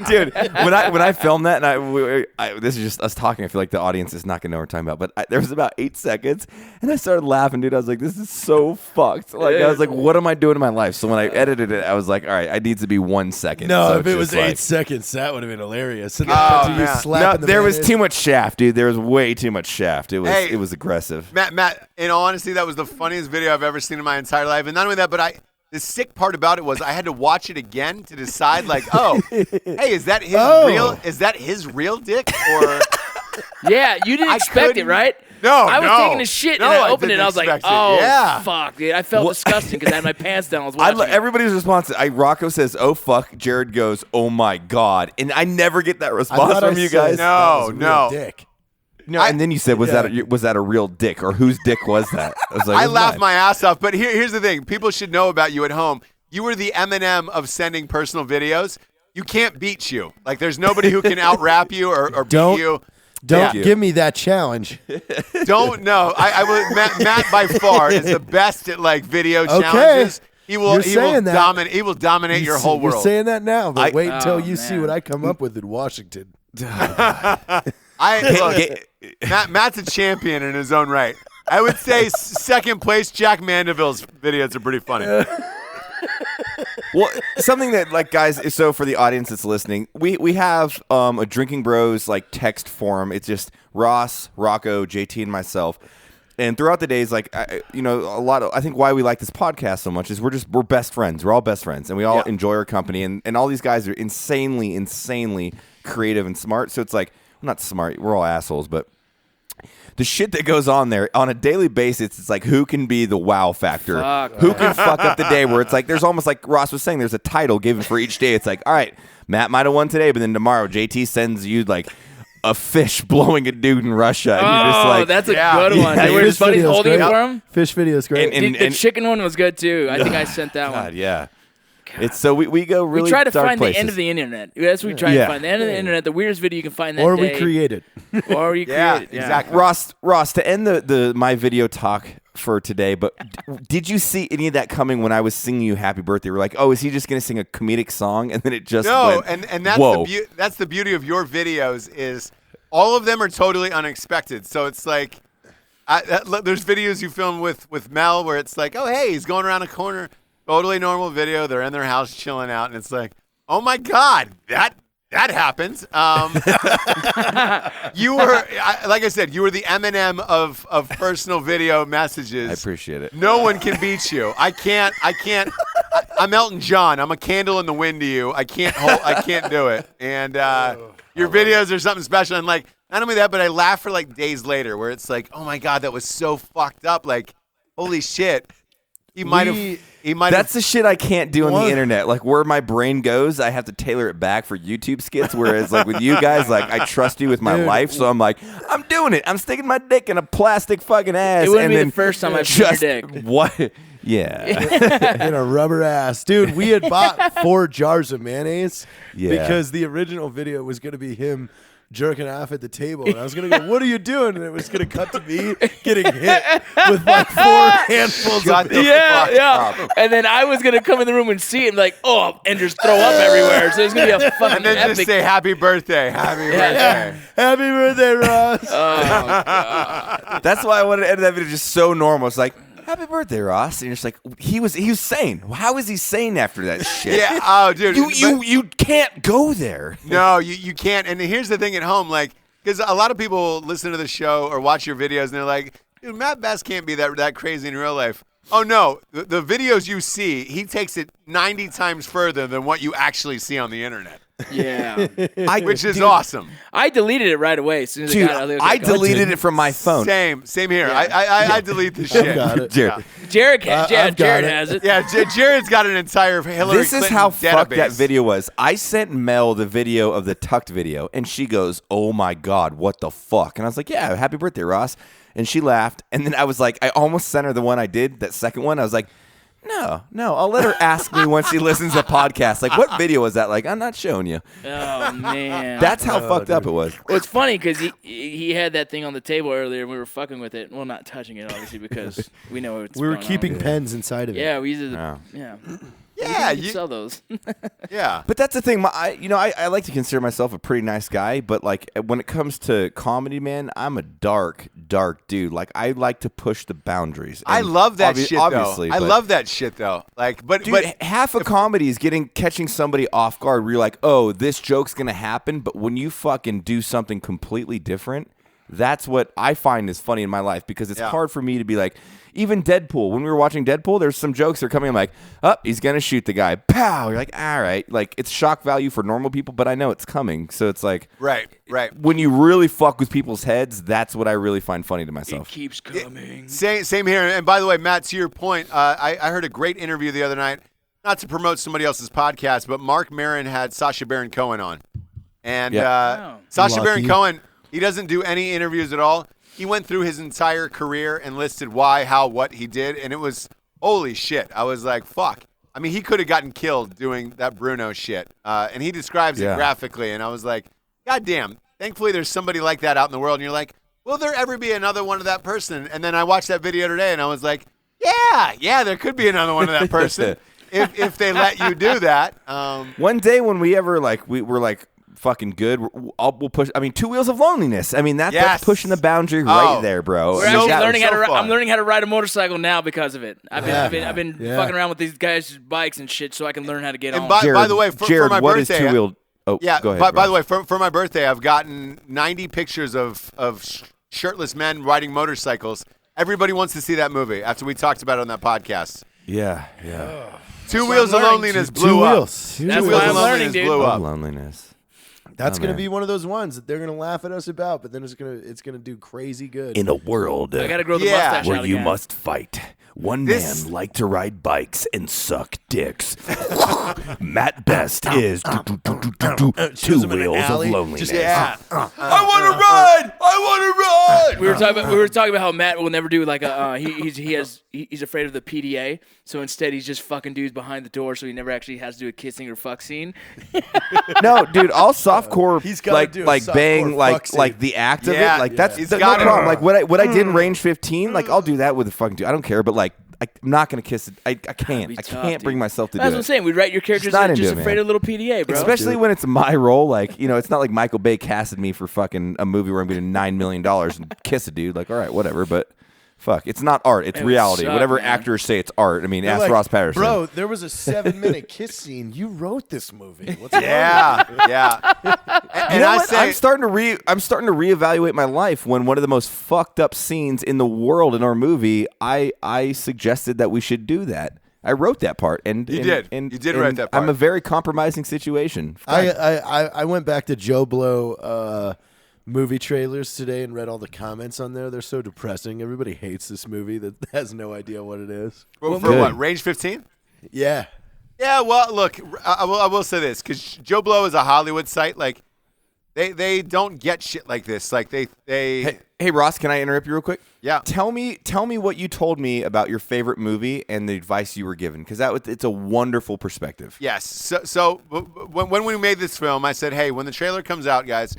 Dude, when I filmed that, and this is just us talking. I feel like the audience is not gonna know what we're talking about. But there was about 8 seconds, and I started laughing, dude. I was like, "This is so fucked." Like, I was like, "What am I doing in my life?" So when I edited it, I was like, "All right, I need to be 1 second." No, So if it it's was just 8 seconds, that would have been hilarious. And Oh, then you man. slapping the there was mayonnaise. too much shaft, dude. There was way too much shaft. It was Hey. it was aggressive. Matt, in all honesty, that was the funniest video I've ever seen in my entire life. And not only that, but the sick part about it was I had to watch it again to decide, like, oh, hey, is that his real dick or Yeah, you didn't I expect it, couldn't- right? No, I was no. taking a shit No, and I I opened it didn't and I was like, expect it. oh, Yeah. fuck, dude. I felt disgusting because I had my pants down. I was watching it. Everybody's response. Rocco says, "Oh fuck." Jared goes, "Oh my god," and I never get that I response thought I from you said guys. No, that was a real no. dick. No, and then you said, "Was that a real dick, or whose dick was that?" I was like, I "It was laughed mine." my ass off. But here's the thing. People should know about you at home. You were the Eminem of sending personal videos. You can't beat you. Like, there's nobody who can out-rap you or beat Don't- you. Don't Yeah. give me that challenge. Don't know. I will. Matt by far is the best at like video Okay. challenges. He will. You're He will saying that. dominate. He will dominate your whole You're world. saying that now, but wait until Oh, you see man. what I come up with in Washington. Look, Matt's a champion in his own right. I would say second place. Jack Mandeville's videos are pretty funny. Well, something that, like, guys, so for the audience that's listening, we have a Drinking Bros like text forum. It's just Ross, Rocco, JT, and myself. And throughout the days, like, I think why we like this podcast so much is we're best friends. We're all best friends, and we all enjoy our company. And all these guys are insanely creative and smart. So it's like, well, not smart. We're all assholes, but the shit that goes on there on a daily basis, it's like, who can be the wow factor? Who can fuck up the day? Where it's like, there's almost like Ross was saying, there's a title given for each day. It's like, all right, Matt might have won today, but then tomorrow JT sends you like a fish blowing a dude in Russia. And you're just like, that's a good one. Yeah, Were his buddies holding it for him? Fish video is great. And The chicken one was good too. I think I sent that God, one. yeah. It's so we go really We try to dark find places. the end of the internet. That's what we try to find. The end of the internet, the weirdest video you can find that or day. we create it. Or you create it. Yeah. Exactly. Ross, to end the my video talk for today, but did you see any of that coming when I was singing you happy birthday? We're like, oh, is he just going to sing a comedic song? And then it just went, and that's whoa. that's the beauty of your videos is all of them are totally unexpected. So it's like there's videos you film with Mel where it's like, oh, hey, he's going around a corner. Totally normal video. They're in their house chilling out, and it's like, oh my God, that happens. You were, like I said, you were the Eminem of personal video messages. I appreciate it. No one can beat you. I can't. I'm Elton John. I'm a candle in the wind to you. I can't do it. And your videos are something special. And like, not only that, but I laugh for like days later, where it's like, oh my God, that was so fucked up. Like, holy shit. He might have. That's the shit I can't do on the internet. Like, where my brain goes, I have to tailor it back for YouTube skits. Whereas, like, with you guys, like, I trust you with my life. So I'm like, I'm doing it. I'm sticking my dick in a plastic fucking ass. It wouldn't and be then the first time I've seen your dick. What? Yeah. In a rubber ass. Dude, we had bought 4 jars of mayonnaise because the original video was going to be him jerking off at the table. And I was going to go, what are you doing? And it was going to cut to me getting hit with like 4 handfuls of Yeah. And then I was going to come in the room and see it and like, oh, and just throw up everywhere. So it was going to be a fucking And then epic. just say happy birthday. Happy birthday. Happy birthday, Ross. Oh, God. That's why I wanted to end that video just so normal. It's like, happy birthday, Ross. And you're just like, he was sane. How is he sane after that shit? Yeah. Oh, dude. You can't go there. No, you can't. And here's the thing at home, like, because a lot of people listen to the show or watch your videos and they're like, dude, Matt Best can't be that crazy in real life. Oh, no. The videos you see, he takes it 90 times further than what you actually see on the internet. Yeah. Which is awesome. I deleted it right away as soon as Dude, I deleted it from my phone. Same here. Yeah. I delete the shit. Got it. Jared, Jared got Jared it. has it. Yeah, Jared's got an entire Hillary this is Clinton how fucked database. that video was. I sent Mel the video of the tucked video, and she goes, oh my God, what the fuck? And I was like, yeah, happy birthday, Ross. And she laughed. And then I was like, I almost sent her the one I did, that second one. I was like, no, I'll let her ask me when she listens to the podcast. Like, what video was that? Like, I'm not showing you. Oh, man. That's how fucked up it was. Well, it's funny because he had that thing on the table earlier and we were fucking with it. Well, not touching it, obviously, because we know it's We were going on. keeping pens inside of it. Yeah, we used to. Oh. Yeah. Yeah, you sell those. yeah. But that's the thing. I like to consider myself a pretty nice guy, but like when it comes to comedy, man, I'm a dark dude. Like I like to push the boundaries. I And love that shit, obviously, though. I but- love that shit, though. Like, but half of comedy is catching somebody off guard where you're like, oh, this joke's gonna happen, but when you fucking do something completely different, that's what I find is funny in my life because it's hard for me to be like, even Deadpool. When we were watching Deadpool, there's some jokes that are coming. I'm like, oh, he's gonna shoot the guy. Pow! You're like, all right. Like it's shock value for normal people, but I know it's coming. So it's like, right. when you really fuck with people's heads, that's what I really find funny to It myself. keeps coming. Same here. And by the way, Matt, to your point, I heard a great interview the other night. Not to promote somebody else's podcast, but Mark Maron had Sacha Baron Cohen on, and Wow. Sacha Baron Lucky. Cohen, he doesn't do any interviews at all. He went through his entire career and listed why, how, what he did, and it was holy shit. I was like, fuck. I mean, he could have gotten killed doing that Bruno shit, and he describes it graphically, and I was like, God damn. Thankfully, there's somebody like that out in the world, and you're like, will there ever be another one of that person? And then I watched that video today, and I was like, yeah, there could be another one of that person if they let you do that. One day when we ever like we were like fucking good, we'll push. I mean, Two Wheels of Loneliness. I mean, that's pushing the boundary right there, bro. We're actually learning how to. I'm learning how to ride a motorcycle now because of it. I've been fucking around with these guys' bikes and shit, so I can learn how to get on. By the way, for my what birthday, is two-wheeled? Oh, yeah. Go ahead, By the way, for my birthday, I've gotten 90 pictures of shirtless men riding motorcycles. Everybody wants to see that movie after we talked about it on that podcast. Yeah. Two Wheels of Loneliness blew up. That's why I'm learning, dude. Blew up. Loneliness. That's gonna be one of those ones that they're gonna laugh at us about, but then it's gonna do crazy good. In a world I gotta grow the mustache where out you again. must fight. One man liked to ride bikes and suck dicks. Matt Best is Two Wheels of Loneliness. I want to ride. We were talking about how Matt will never do like a he's afraid of the PDA, so instead he's just fucking dudes behind the door, so he never actually has to do a kissing or fuck scene. No, dude, all softcore He's gotta do a like softcore bang fuck scene. like the act of it, Yeah, like that's He's no got it. problem. Like what I did in Range 15, like I'll do that with a fucking dude. I don't care, but like I'm not gonna kiss it. I can't. be I tough, can't bring dude. myself to That's do what I'm it. saying. We write your characters not just into it, afraid man. of little PDA, bro. Especially when it's my role, like, you know, it's not like Michael Bay casted me for fucking a movie where I'm getting $9 million and kiss a dude. Like, all right, whatever, but fuck, it's not art, it's It would reality. suck, Whatever man. actors say it's art. I mean, They're ask like, Ross Patterson. Bro, there was a 7-minute kiss scene. You wrote this movie. What's wrong with Yeah. And You know I what? say, I'm starting to reevaluate my life when one of the most fucked up scenes in the world in our movie, I suggested that we should do that. I wrote that part, and You did. You did write that part. I'm a very compromising situation. I went back to Joe Blow movie trailers today and read all the comments on there. They're so depressing. Everybody hates this movie that has no idea what it is. for good. what, Range 15? Yeah. Yeah, well, look, I will say this, because Joe Blow is a Hollywood site. Like, they don't get shit like this. Like, they Hey Ross, can I interrupt you real quick? Yeah. Tell me what you told me about your favorite movie and the advice you were given, because it's a wonderful perspective. Yes. So when we made this film, I said, hey, when the trailer comes out, guys,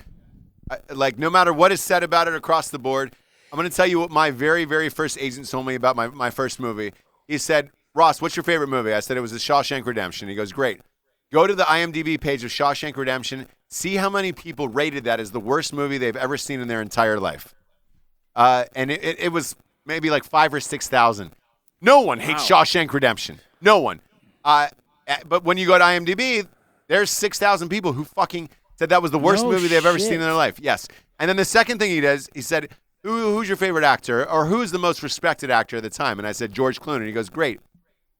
like no matter what is said about it across the board, I'm going to tell you what my very, very first agent told me about my first movie. He said, Ross, what's your favorite movie? I said it was The Shawshank Redemption. He goes, great. Go to the IMDb page of Shawshank Redemption. See how many people rated that as the worst movie they've ever seen in their entire life. And it was maybe like 5,000 or 6,000. No one hates Shawshank Redemption. No one. But when you go to IMDb, there's 6,000 people who fucking said that was the worst movie they've ever seen in their life. Yes. And then the second thing he does, he said, who's your favorite actor, or who's the most respected actor at the time? And I said, George Clooney. He goes, great.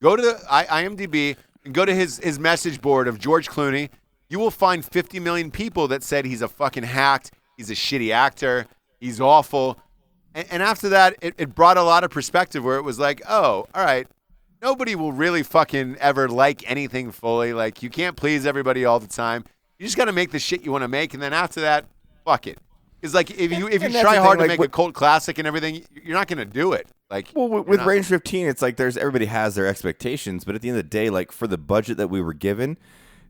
Go to the IMDb and go to his message board of George Clooney. You will find 50 million people that said he's a fucking hacked, he's a shitty actor, he's awful. And after that, it brought a lot of perspective where it was like, oh, all right, nobody will really fucking ever like anything fully. Like, you can't please everybody all the time. You just got to make the shit you want to make, and then after that, fuck it. Because like if you that's try the hard thing, to like, make a cult classic and everything, you're not going to do it. Like, Well, with Range 15, it's like everybody has their expectations, but at the end of the day, like for the budget that we were given,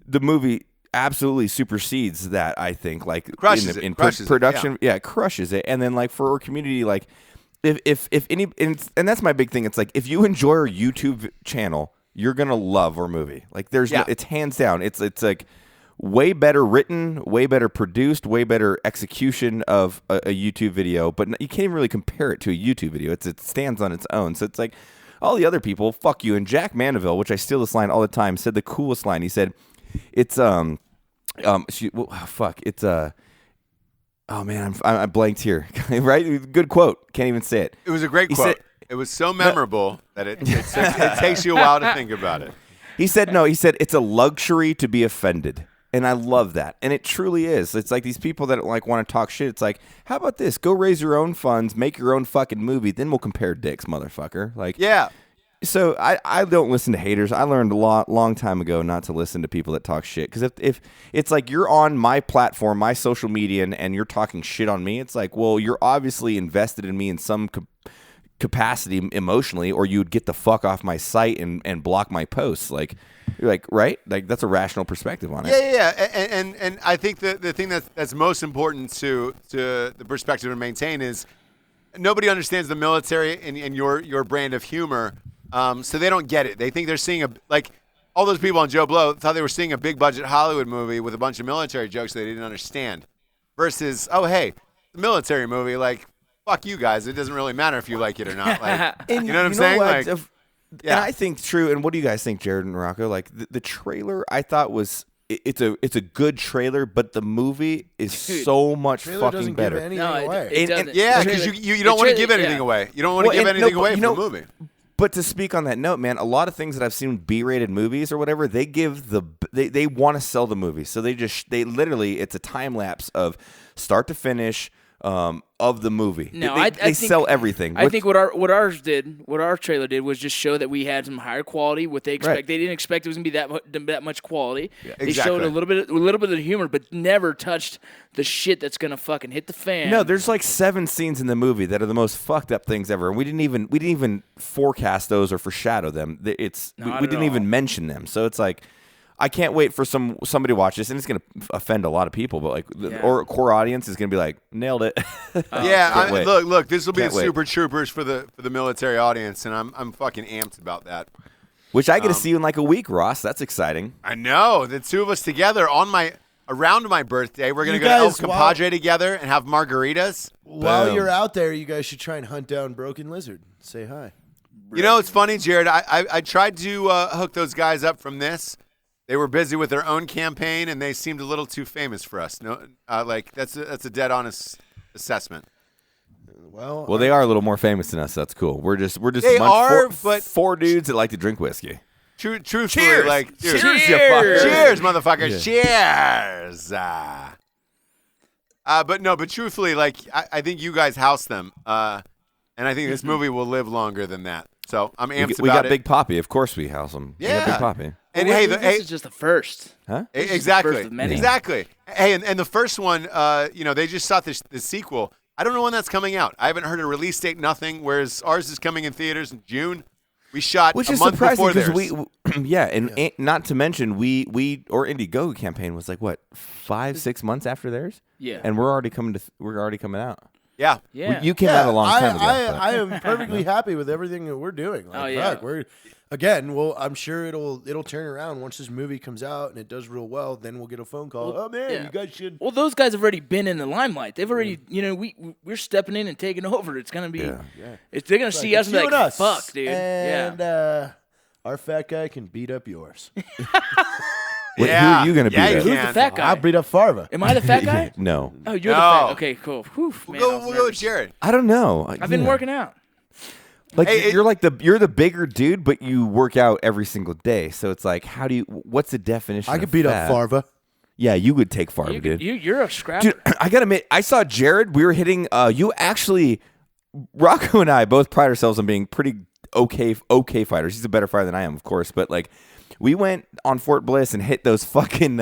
the movie absolutely supersedes that. I think like Crushes in it, production, yeah, it crushes it. And then like for our community, like if any, and that's my big thing. It's like if you enjoy our YouTube channel, you're gonna love our movie. Like it's hands down. It's like way better written, way better produced, way better execution of a YouTube video, but you can't even really compare it to a YouTube video. It stands on its own. So it's like all the other people, fuck you. And Jack Mandeville, which I steal this line all the time, said the coolest line. He said, it's oh man, I blanked here. Right? Good quote. Can't even say it. it was a great quote. It was so memorable that it takes you a while to think about it. He said it's a luxury to be offended. And I love that. And it truly is. It's like these people that like want to talk shit. It's like, how about this? Go raise your own funds, make your own fucking movie, then we'll compare dicks, motherfucker. Like, Yeah. So I don't listen to haters. I learned a long time ago not to listen to people that talk shit. Because if it's like you're on my platform, my social media, and you're talking shit on me, it's like, well, you're obviously invested in me in some capacity emotionally, or you would get the fuck off my site and block my posts. Like, you're like, right? Like that's a rational perspective on it. Yeah. And I think the thing that's most important to the perspective to maintain is nobody understands the military and your brand of humor. So they don't get it. They think they're seeing all those people on Joe Blow thought they were seeing a big budget Hollywood movie with a bunch of military jokes they didn't understand. Versus, oh hey, the military movie, like fuck you guys. It doesn't really matter if you like it or not. Like, And you know what I'm saying? Like, And I think true. And what do you guys think, Jared and Rocco? Like the trailer, I thought was it's a good trailer, but the movie is so much Trailer fucking doesn't better. give anything No, away. it And- doesn't. yeah, The because trailer- you the don't want to trailer- give anything yeah. away. You don't want to give and anything no, away you from know, the movie. But to speak on that note, man, a lot of things that I've seen in B-rated movies or whatever, they give they want to sell the movie, so they literally it's a time lapse of start to finish of the movie. No, they I they think- sell everything. I think what our trailer did was just show that we had some higher quality. What they expect, Right. they didn't expect it was gonna be that much quality. They Exactly. showed a little bit of humor, but never touched the shit that's gonna fucking hit the fan. No, there's like 7 scenes in the movie that are the most fucked up things ever, and we didn't even forecast those or foreshadow them. Not We at didn't all. even mention them. So it's like I can't wait for somebody to watch this, and it's gonna offend a lot of people, but like Yeah. or core audience is gonna be like nailed it. Yeah, Can't wait. look, this will be Can't the wait. Super Troopers for the military audience, and I'm fucking amped about that. Which I get to see you in like a week, Ross. That's exciting. I know the two of us together around my birthday. We're gonna You go to El guys, Compadre together and have margaritas. While Boom. you're out there, you guys should try and hunt down Broken Lizard. Say hi. You know, it's funny, Jared. I tried to hook those guys up from this. They were busy with their own campaign, and they seemed a little too famous for us. No, like that's a dead honest assessment. Well, They are a little more famous than us. That's cool. We're just They a bunch are, four, but- four dudes that like to drink whiskey. Truthfully, Cheers! like dude, Cheers, you fuckers! cheers, motherfuckers, cheers. But truthfully, like I think you guys house them, and I think this movie will live longer than that. So I'm amped We about got it. Big Poppy. Of course we house them. We got Yeah. Big Poppy. And Well, hey, this is just the first. Huh? is the exactly, first of many. exactly. Hey, and the first one, they just shot the sequel. I don't know when that's coming out. I haven't heard a release date, nothing. Whereas ours is coming in theaters in June. We shot Which a is month surprising before theirs. and not to mention we our Indiegogo campaign was like what 5-6 months after theirs. Yeah. And we're already coming out. Yeah. Yeah. You came out a long time ago. but- I am perfectly happy with everything that we're doing. Like, Oh, yeah. fuck, I'm sure it'll turn around once this movie comes out and it does real well. Then we'll get a phone call. Oh man, yeah. you guys should. Well, those guys have already been in the limelight. They've already, we're stepping in and taking over. It's gonna be, Yeah. they're gonna see us It's and be you like, us. "Fuck, dude." And yeah. our fat guy can beat up yours. Wait, Yeah. who are you gonna be? Yeah, you there? Who's can. the fat guy? I'll beat up Farva. Am I the fat guy? No, Oh, you're the No. fat. Okay, cool. Whew, man, I was We'll go with nervous. Jared. I don't know. I've been working out. Like Hey, you're the bigger dude, but you work out every single day. So it's like, what's the definition? I of could beat up fat? Farva. Yeah, you would take Farva, You, dude. you're a scrapper. Dude, I gotta admit, I saw Jared. We were hitting. You actually, Rocco and I both pride ourselves on being pretty okay fighters. He's a better fighter than I am, of course. But like, we went on Fort Bliss and hit those fucking.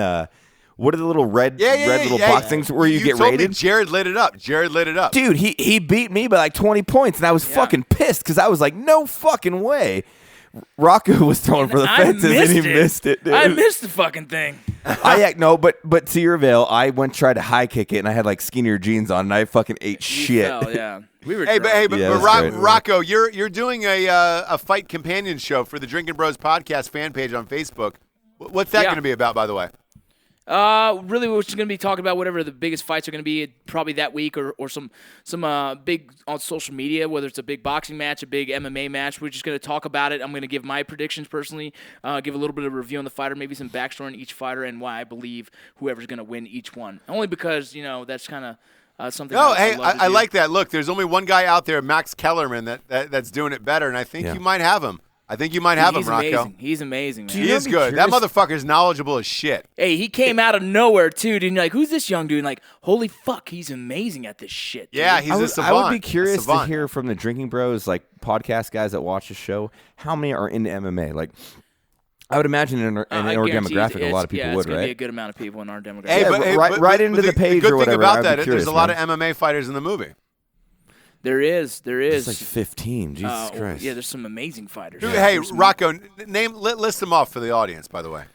What are the little red little box things where you get told rated? Me Jared lit it up. Dude, he beat me by like 20 points, and I was fucking pissed because I was like, no fucking way. Rocco was throwing for the I fences, and he missed it, dude. I missed the fucking thing. But to your avail, I went tried to high kick it, and I had like skinnier jeans on, and I fucking ate shit. Fell, yeah. We were Hey, but drunk. Yeah, it was great. Rocco, you're doing a fight companion show for the Drinkin' Bros podcast fan page on Facebook. What's that Yeah. going to be about, by the way? Really, we're just gonna be talking about whatever the biggest fights are gonna be probably that week, or some big on social media, whether it's a big boxing match, a big MMA match. We're just gonna talk about it. I'm gonna give my predictions personally, give a little bit of review on the fighter, maybe some backstory on each fighter, and why I believe whoever's gonna win each one. Only because that's kind of something. No, I hey, love to I do. like that. Look, there's only one guy out there, Max Kellerman, that's doing it better, and I think Yeah. you might have him. I think you might have He's him, Rocco. amazing. He's amazing, man. He is good. That motherfucker's knowledgeable as shit. Hey, he came out of nowhere too, dude. And you're like, who's this young dude? And like, holy fuck, he's amazing at this shit. Dude. Yeah, he's I a would, savant. I would be curious A savant. to hear from the Drinking Bros, like podcast guys that watch the show, how many are into MMA? Like, I would imagine in our I demographic, guarantee a lot of people it's would, gonna be a right? good amount of people in our demographic. Hey, Yeah, but, hey, right- but- right but into the page good or thing whatever, about I'd be that, curious, there's a lot man. of MMA fighters in the movie. There is. It's like 15. Jesus Christ. Yeah, there's some amazing fighters. Hey, There's some- Rocco, list them off for the audience, by the way.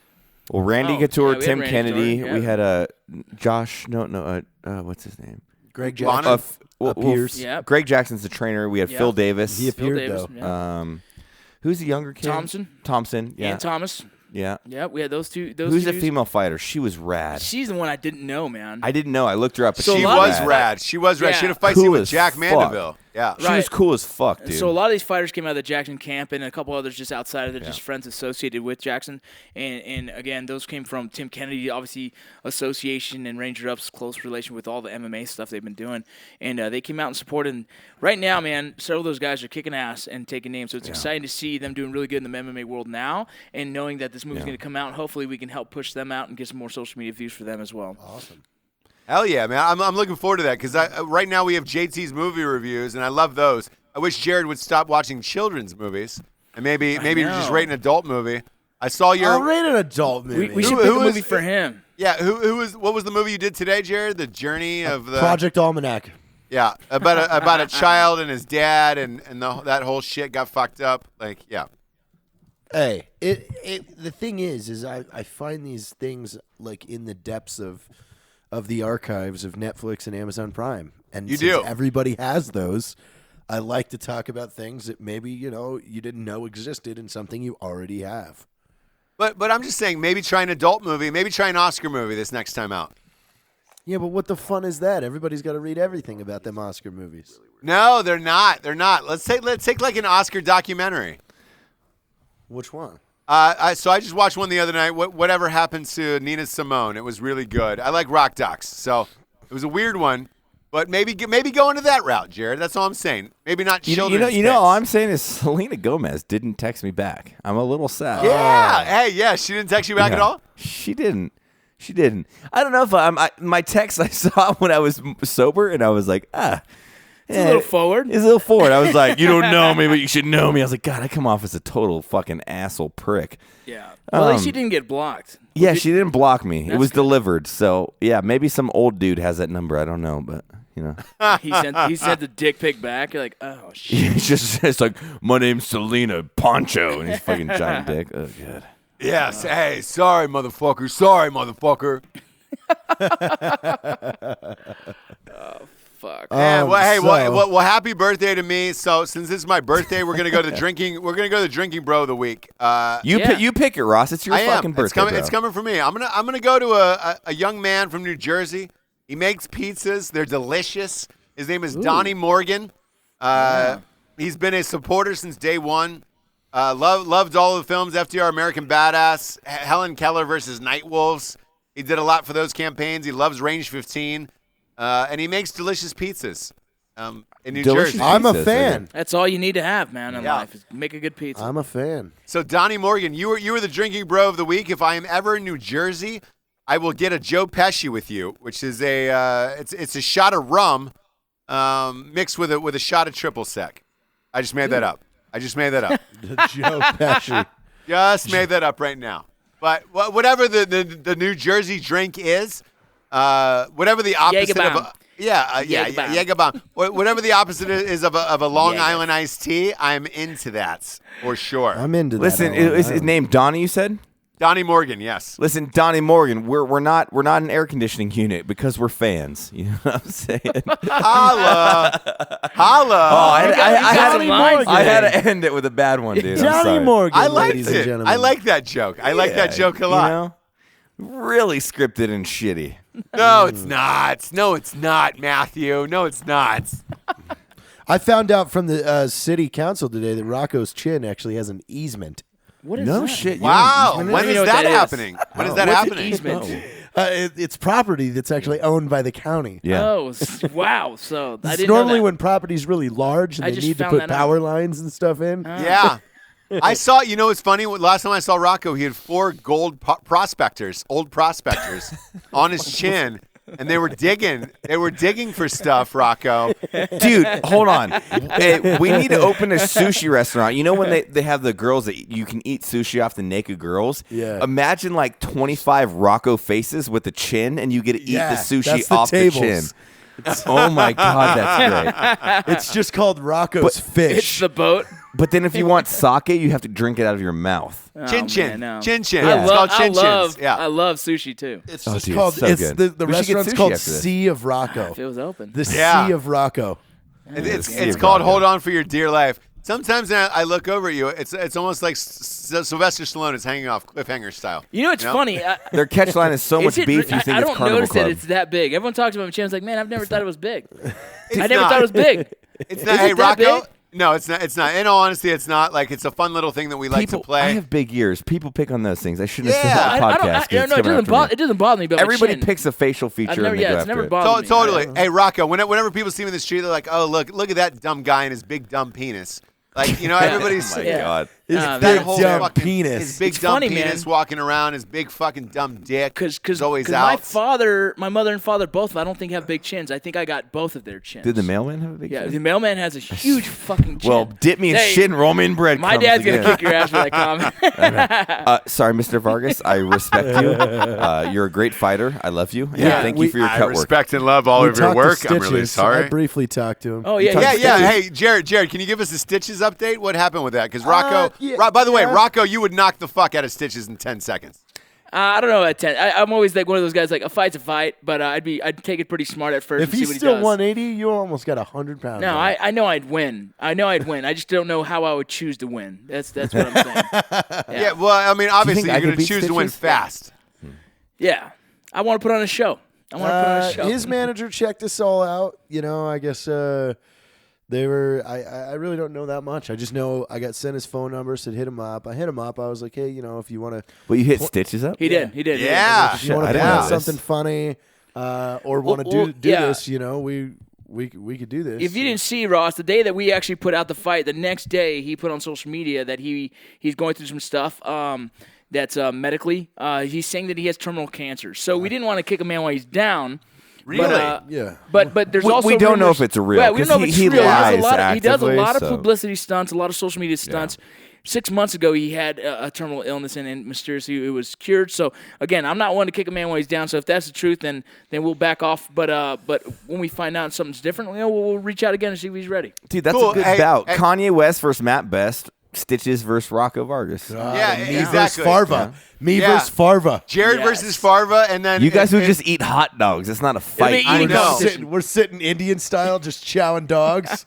Well, Randy Oh, Couture, yeah, we had Tim Randy Kennedy. Couture, We yeah. had Josh. What's his name? Greg Lana? Jackson. Well, Appears. Yeah. Greg Jackson's the trainer. We had Yeah. Phil Davis. He appeared Davis, though. yeah. Who's the younger kid? Thompson. Thompson. Yeah. Ian Thomas. Yeah. Yeah, we had those two. Who's the female fighter? She was rad. She's the one I didn't know, man. I didn't know. I looked her up. But So She a lot of was these rad. She was rad. Yeah. She had a fight Cool scene with as Jack fuck. Mandeville. Yeah. She was cool as fuck, dude. So a lot of these fighters came out of the Jackson camp, and a couple others just outside of it, just friends associated with Jackson. And again, those came from Tim Kennedy, obviously association and Ranger Up's close relation with all the MMA stuff they've been doing. And they came out and supported. And right now, man, several of those guys are kicking ass and taking names. So it's exciting to see them doing really good in the MMA world now, and knowing that this movie's going to come out. And hopefully, we can help push them out and get some more social media views for them as well. Awesome. Hell yeah, man. I'm looking forward to that because right now we have JT's movie reviews, and I love those. I wish Jared would stop watching children's movies and maybe just rate an adult movie. I saw your. I'll rate an adult movie. We should pick a movie for him. Yeah, what was the movie you did today, Jared? The Journey of the Project Almanac. Yeah, about a child and his dad and that whole shit got fucked up. Like, yeah. Hey, the thing is I find these things like in the depths of the archives of Netflix and Amazon Prime. And You since do. everybody has those, I like to talk about things that maybe, you didn't know existed in something you already have. But I'm just saying, maybe try an adult movie, maybe try an Oscar movie this next time out. Yeah, but what the fun is that? Everybody's got to read everything about them Oscar movies. No, they're not. They're not. Let's take like an Oscar documentary. Which one? I just watched one the other night. Whatever happened to Nina Simone? It was really good. I like rock docs, so it was a weird one. But maybe go into that route, Jared. That's all I'm saying. Maybe not children's. You know, all I'm saying is Selena Gomez didn't text me back. I'm a little sad. Yeah. Hey, yeah. She didn't text you back at all. She didn't. I don't know if my text I saw when I was sober, and I was like, It's a little forward. It's a little forward. I was like, you don't know me, but you should know me. I was like, God, I come off as a total fucking asshole prick. Yeah. Well, at least she didn't get blocked. Yeah, she didn't block me. It That's was good. delivered. So yeah, maybe some old dude has that number. I don't know, but you know, He sent the dick pic back. You're like, oh shit. it's like, my name's Selena Poncho, and he's fucking giant dick. Oh god. Yes. Hey, sorry, motherfucker. Sorry, motherfucker. Fuck. Man, well, happy birthday to me. So since this is my birthday, we're gonna go to drinking. We're gonna go to the drinking bro of the week. You pick it, Ross. It's your I fucking am. birthday. It's coming for me. I'm gonna go to a young man from New Jersey. He makes pizzas. They're delicious. His name is Donnie Morgan. He's been a supporter since day one. Loved all the films. FDR, American Badass, Helen Keller versus Night Wolves. He did a lot for those campaigns. He loves Range 15. And he makes delicious pizzas in New Delicious Jersey. I'm a pizzas, fan. That's all you need to have, man, in Yeah. life. Is make a good pizza. I'm a fan. So Donnie Morgan, you were the drinking bro of the week. If I am ever in New Jersey, I will get a Joe Pesci with you, which is it's a shot of rum mixed with a shot of triple sec. I just made that up. Joe Pesci. Just made that up right now. But whatever the New Jersey drink is, whatever the opposite of Jägerbomb. Jägerbomb. Jägerbomb. Whatever the opposite is of a Long Island iced tea, I'm into that for sure. I'm into that. Listen, is his name Donnie? You said. Donnie Morgan, yes. Listen, Donnie Morgan, we're not an air conditioning unit because we're fans. You know what I'm saying? Holla. Oh, I had today. to end it with a bad one, dude. I'm Johnny sorry. Morgan, I liked ladies and it. gentlemen. I like that joke. I like that joke a lot. You know? Really scripted and shitty. No, it's not. No, it's not, Matthew. No, it's not. I found out from the city council today that Rocco's chin actually has an easement. What is No that? shit. you Wow. don't even When know is what that that is. happening? When is that What's an happening? easement? It's property that's actually owned by the county. Yeah. Oh, wow. So I It's didn't know normally that. when property's really large and I they just need to found put that out. power lines and stuff in. Yeah. I saw, it's funny. Last time I saw Rocco, he had 4 gold prospectors, old prospectors, on his chin, and they were digging. They were digging for stuff, Rocco. Dude, hold on. Hey, we need to open a sushi restaurant. You know when they have the girls that you can eat sushi off the naked girls? Yeah. Imagine like 25 Rocco faces with a chin, and you get to eat Yeah, the sushi that's the off tables. the chin. Oh my God, that's great. It's just called Rocco's It's Fish. the boat. But then if you want sake, you have to drink it out of your mouth. Chin Oh, chin. man, no. Chin chin. Yeah. It's called chin chins. I Yeah. love sushi too. It's Oh, just dude, called. so It's good. the We should get restaurant's sushi called after this. Sea of Rocco. If it was open. The Yeah. Sea of Rocco. It's Sea of called Rocco. Hold On for Your Dear Life. Sometimes I look over at you. It's almost like Sylvester Stallone is hanging off cliffhanger style. You know, it's funny. Their catch line is so much beef. You think I it's don't Carnival notice Club. that it's that big. Everyone talks about my chin. I was like, man, I've never thought it was big. I never not. thought it was big. It's not. Is Hey, it that Rocco. big? No, it's not. It's not. In all honesty, it's not. Like it's a fun little thing that we like to play. I have big ears. People pick on those things. I shouldn't have Yeah. said that on the podcast. 'cause it's coming after me. It doesn't bother me. But Everybody my chin. picks a facial feature I've never, and they yeah, go it's after never it. bothered me. Totally. Hey, Rocco. Whenever people see me in the street, they're like, "Oh, look at that dumb guy and his big dumb penis." Like, everybody's Oh my God. His That big whole dumb fucking- penis. His big It's dumb funny, penis man. walking around, his big fucking dumb dick. Because always my out. my mother and father both, I don't think have big chins. I think I got both of their chins. Did the mailman have a big Yeah, chin? the mailman has a huge fucking chin. Well, dip me in Hey, shit and roll me in bread. My dad's gonna kick your ass for that comment. Sorry, Mr. Vargas. I respect you. You're a great fighter. I love you. And Yeah, thank you for your I cut work. respect and love all We of your talked to work. I'm really Stitches. sorry. I briefly talked to him. Oh yeah, Yeah, yeah. Hey, Jared, can you give us a Stitches update? What happened with that? Because Rocco, yeah, by the way, yeah. Rocco, you would knock the fuck out of Stitches in 10 seconds. I don't know at 10. I'm always like one of those guys like a fight's a fight, but I'd take it pretty smart at first If and see he's what he still does. 180, you almost got 100 pounds. No, on him. I know I'd win. I just don't know how I would choose to win. That's what I'm saying. Yeah, well, I mean, obviously I you're going could to beat choose to win Stitches? fast. Yeah, I want to put on a show. I want to put on a show. His manager checked us all out. I guess they were. I really don't know that much. I just know I got sent his phone number. Said hit him up. I hit him up. I was like, hey, if you want to, Well, you hit Stitches up? He did. He did. Yeah. if you want I to didn't plan know this. something funny, or want to well, do yeah. this, we could do this. If you didn't see Ross, the day that we actually put out the fight, the next day he put on social media that he's going through some stuff. That's medically. He's saying that he has terminal cancer. So we didn't want to kick a man while he's down. Really? Yeah. But there's also we don't know rumors- if it's real, Yeah, we don't know 'cause if it's he real. lies He does a lot actively, of so- publicity stunts, a lot of social media stunts. 6 months ago, he had a terminal illness, and mysteriously it was cured. So again, I'm not one to kick a man while he's down. So if that's the truth, then we'll back off. But when we find out something's different, we'll reach out again and see if he's ready. Dude, that's Cool. a good Hey, bout. hey. Kanye West versus Matt Best. Stitches versus Rocco Vargas. Yeah, me exactly. versus Farva. Me Yeah. versus Farva. Jared Yes. versus Farva, and then You guys would it- just eat hot dogs. It's not a fight. be I eating know. competition. We're sitting Indian style, just chowing dogs.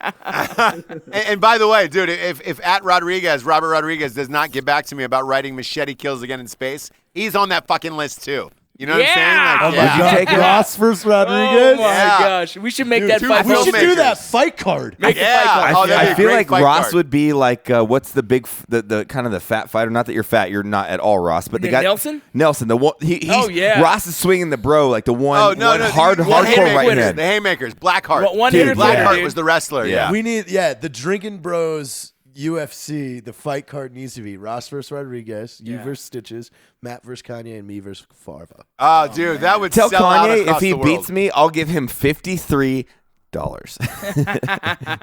And by the way, dude, if Robert Rodriguez does not get back to me about writing Machete Kills Again in Space, he's on that fucking list too. You know what I'm saying? Yeah! Like, Oh yeah. Would you take it? Ross versus Rodriguez. Oh my Yeah. gosh, we should make that two fight. We should do filmmakers. that fight card. Make Yeah. the fight card. Oh, that'd be I a feel great like fight Ross card. would be like, what's the big, the kind of the fat fighter? Not that you're fat, you're not at all, Ross. But the guy Nelson? Nelson, the one. He's, Oh, yeah. Ross is swinging the bro, like the one. Oh no, one no, hardcore haymakers, right hand. The haymakers, Blackheart. One Dude, hitter Blackheart quitter, dude. was the wrestler. Yeah. Yeah. We need, the Drinkin Bros UFC. The fight card needs to be Ross versus Rodriguez, you Yeah. versus Stitches, Matt versus Kanye, and me versus Farva. Oh, dude, that would Tell sell out Kanye across if he the world. beats me, I'll give him $53.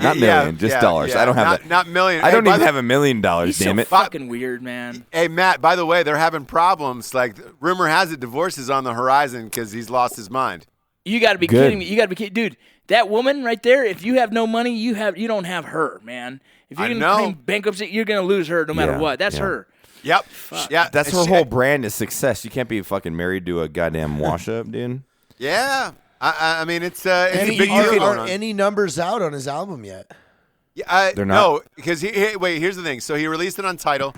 Not million, just dollars. I don't have that. Not million. I don't Hey, by even the- have $1 million. He's Damn so it! fucking weird, man. Hey, Matt, by the way, they're having problems. Like, rumor has it divorce is on the horizon because he's lost his mind. You got to be Good. kidding me. You got to be kidding, dude. That woman right there. If you have no money, you don't have her, man. If you're I gonna know. claim bankruptcy, you're gonna lose her no matter Yeah, what. That's yeah. her. Yep. Yeah. That's her whole brand is success. You can't be fucking married to a goddamn wash up, dude. Yeah. I mean, it's a Any, big deal going are on. any numbers out on his album yet? Yeah, They're not. No, because wait. Here's the thing. So he released it on Tidal.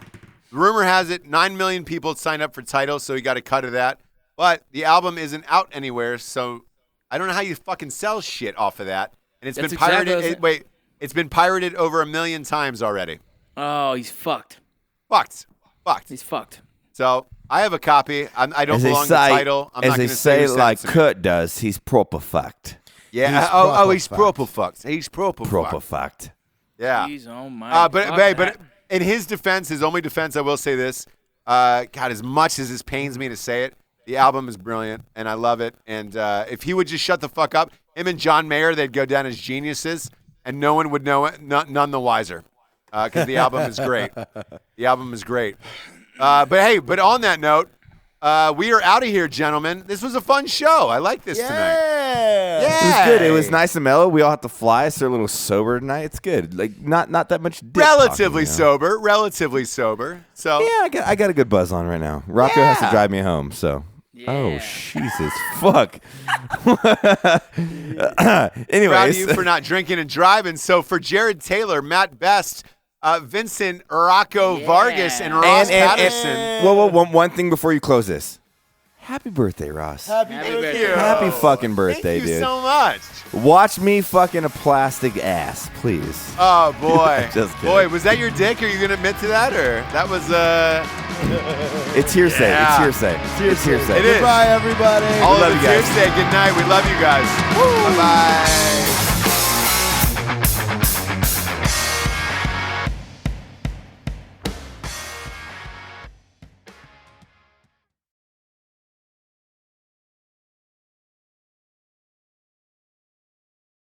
Rumor has it 9 million people signed up for Tidal, so he got a cut of that. But the album isn't out anywhere, so I don't know how you fucking sell shit off of that. And it's That's been pirated. exactly what It's been pirated over 1 million times already. Oh, he's fucked. Fucked. He's fucked. So I have a copy. I don't As they belong say, to Tidal. I'm as not they going to say say, who like sent it to me. Kurt does, he's proper fucked. Yeah. He's He's proper proper fucked. He's proper Proper fucked. fucked. Yeah. Jeez, oh my. But fuck but that. in his defense, his only defense, I will say this. God, as much as this pains me to say it, the album is brilliant, and I love it. And if he would just shut the fuck up, him and John Mayer, they'd go down as geniuses, and no one would know it, none the wiser, because the album is great. The album is great. But on that note, we are out of here, gentlemen. This was a fun show. I like this tonight. Yeah. It was good. It was nice and mellow. We all have to fly, so we're a little sober tonight. It's good. Like not that much. Dick Relatively talking, you know? sober. Relatively sober. So Yeah, I got a good buzz on right now. Rocco has to drive me home, so. Oh Yeah. Jesus, fuck. proud of Anyways, you for not drinking and driving. So for Jared Taylor, Matt Best, Vincent Rocco Yeah. Vargas and Ross Patterson. Whoa, one thing before you close this. Happy birthday, Ross. Happy Happy birthday. birthday. Happy fucking birthday, Thank you dude. so much. Watch me fucking a plastic ass, please. Oh boy. Just kidding. Boy, was that your dick? Are you gonna admit to that, or that was It's hearsay. Yeah. It's hearsay. It's hearsay. It is. Goodbye, everybody. all love of you it's guys. hearsay? Good night. We love you guys. Bye bye.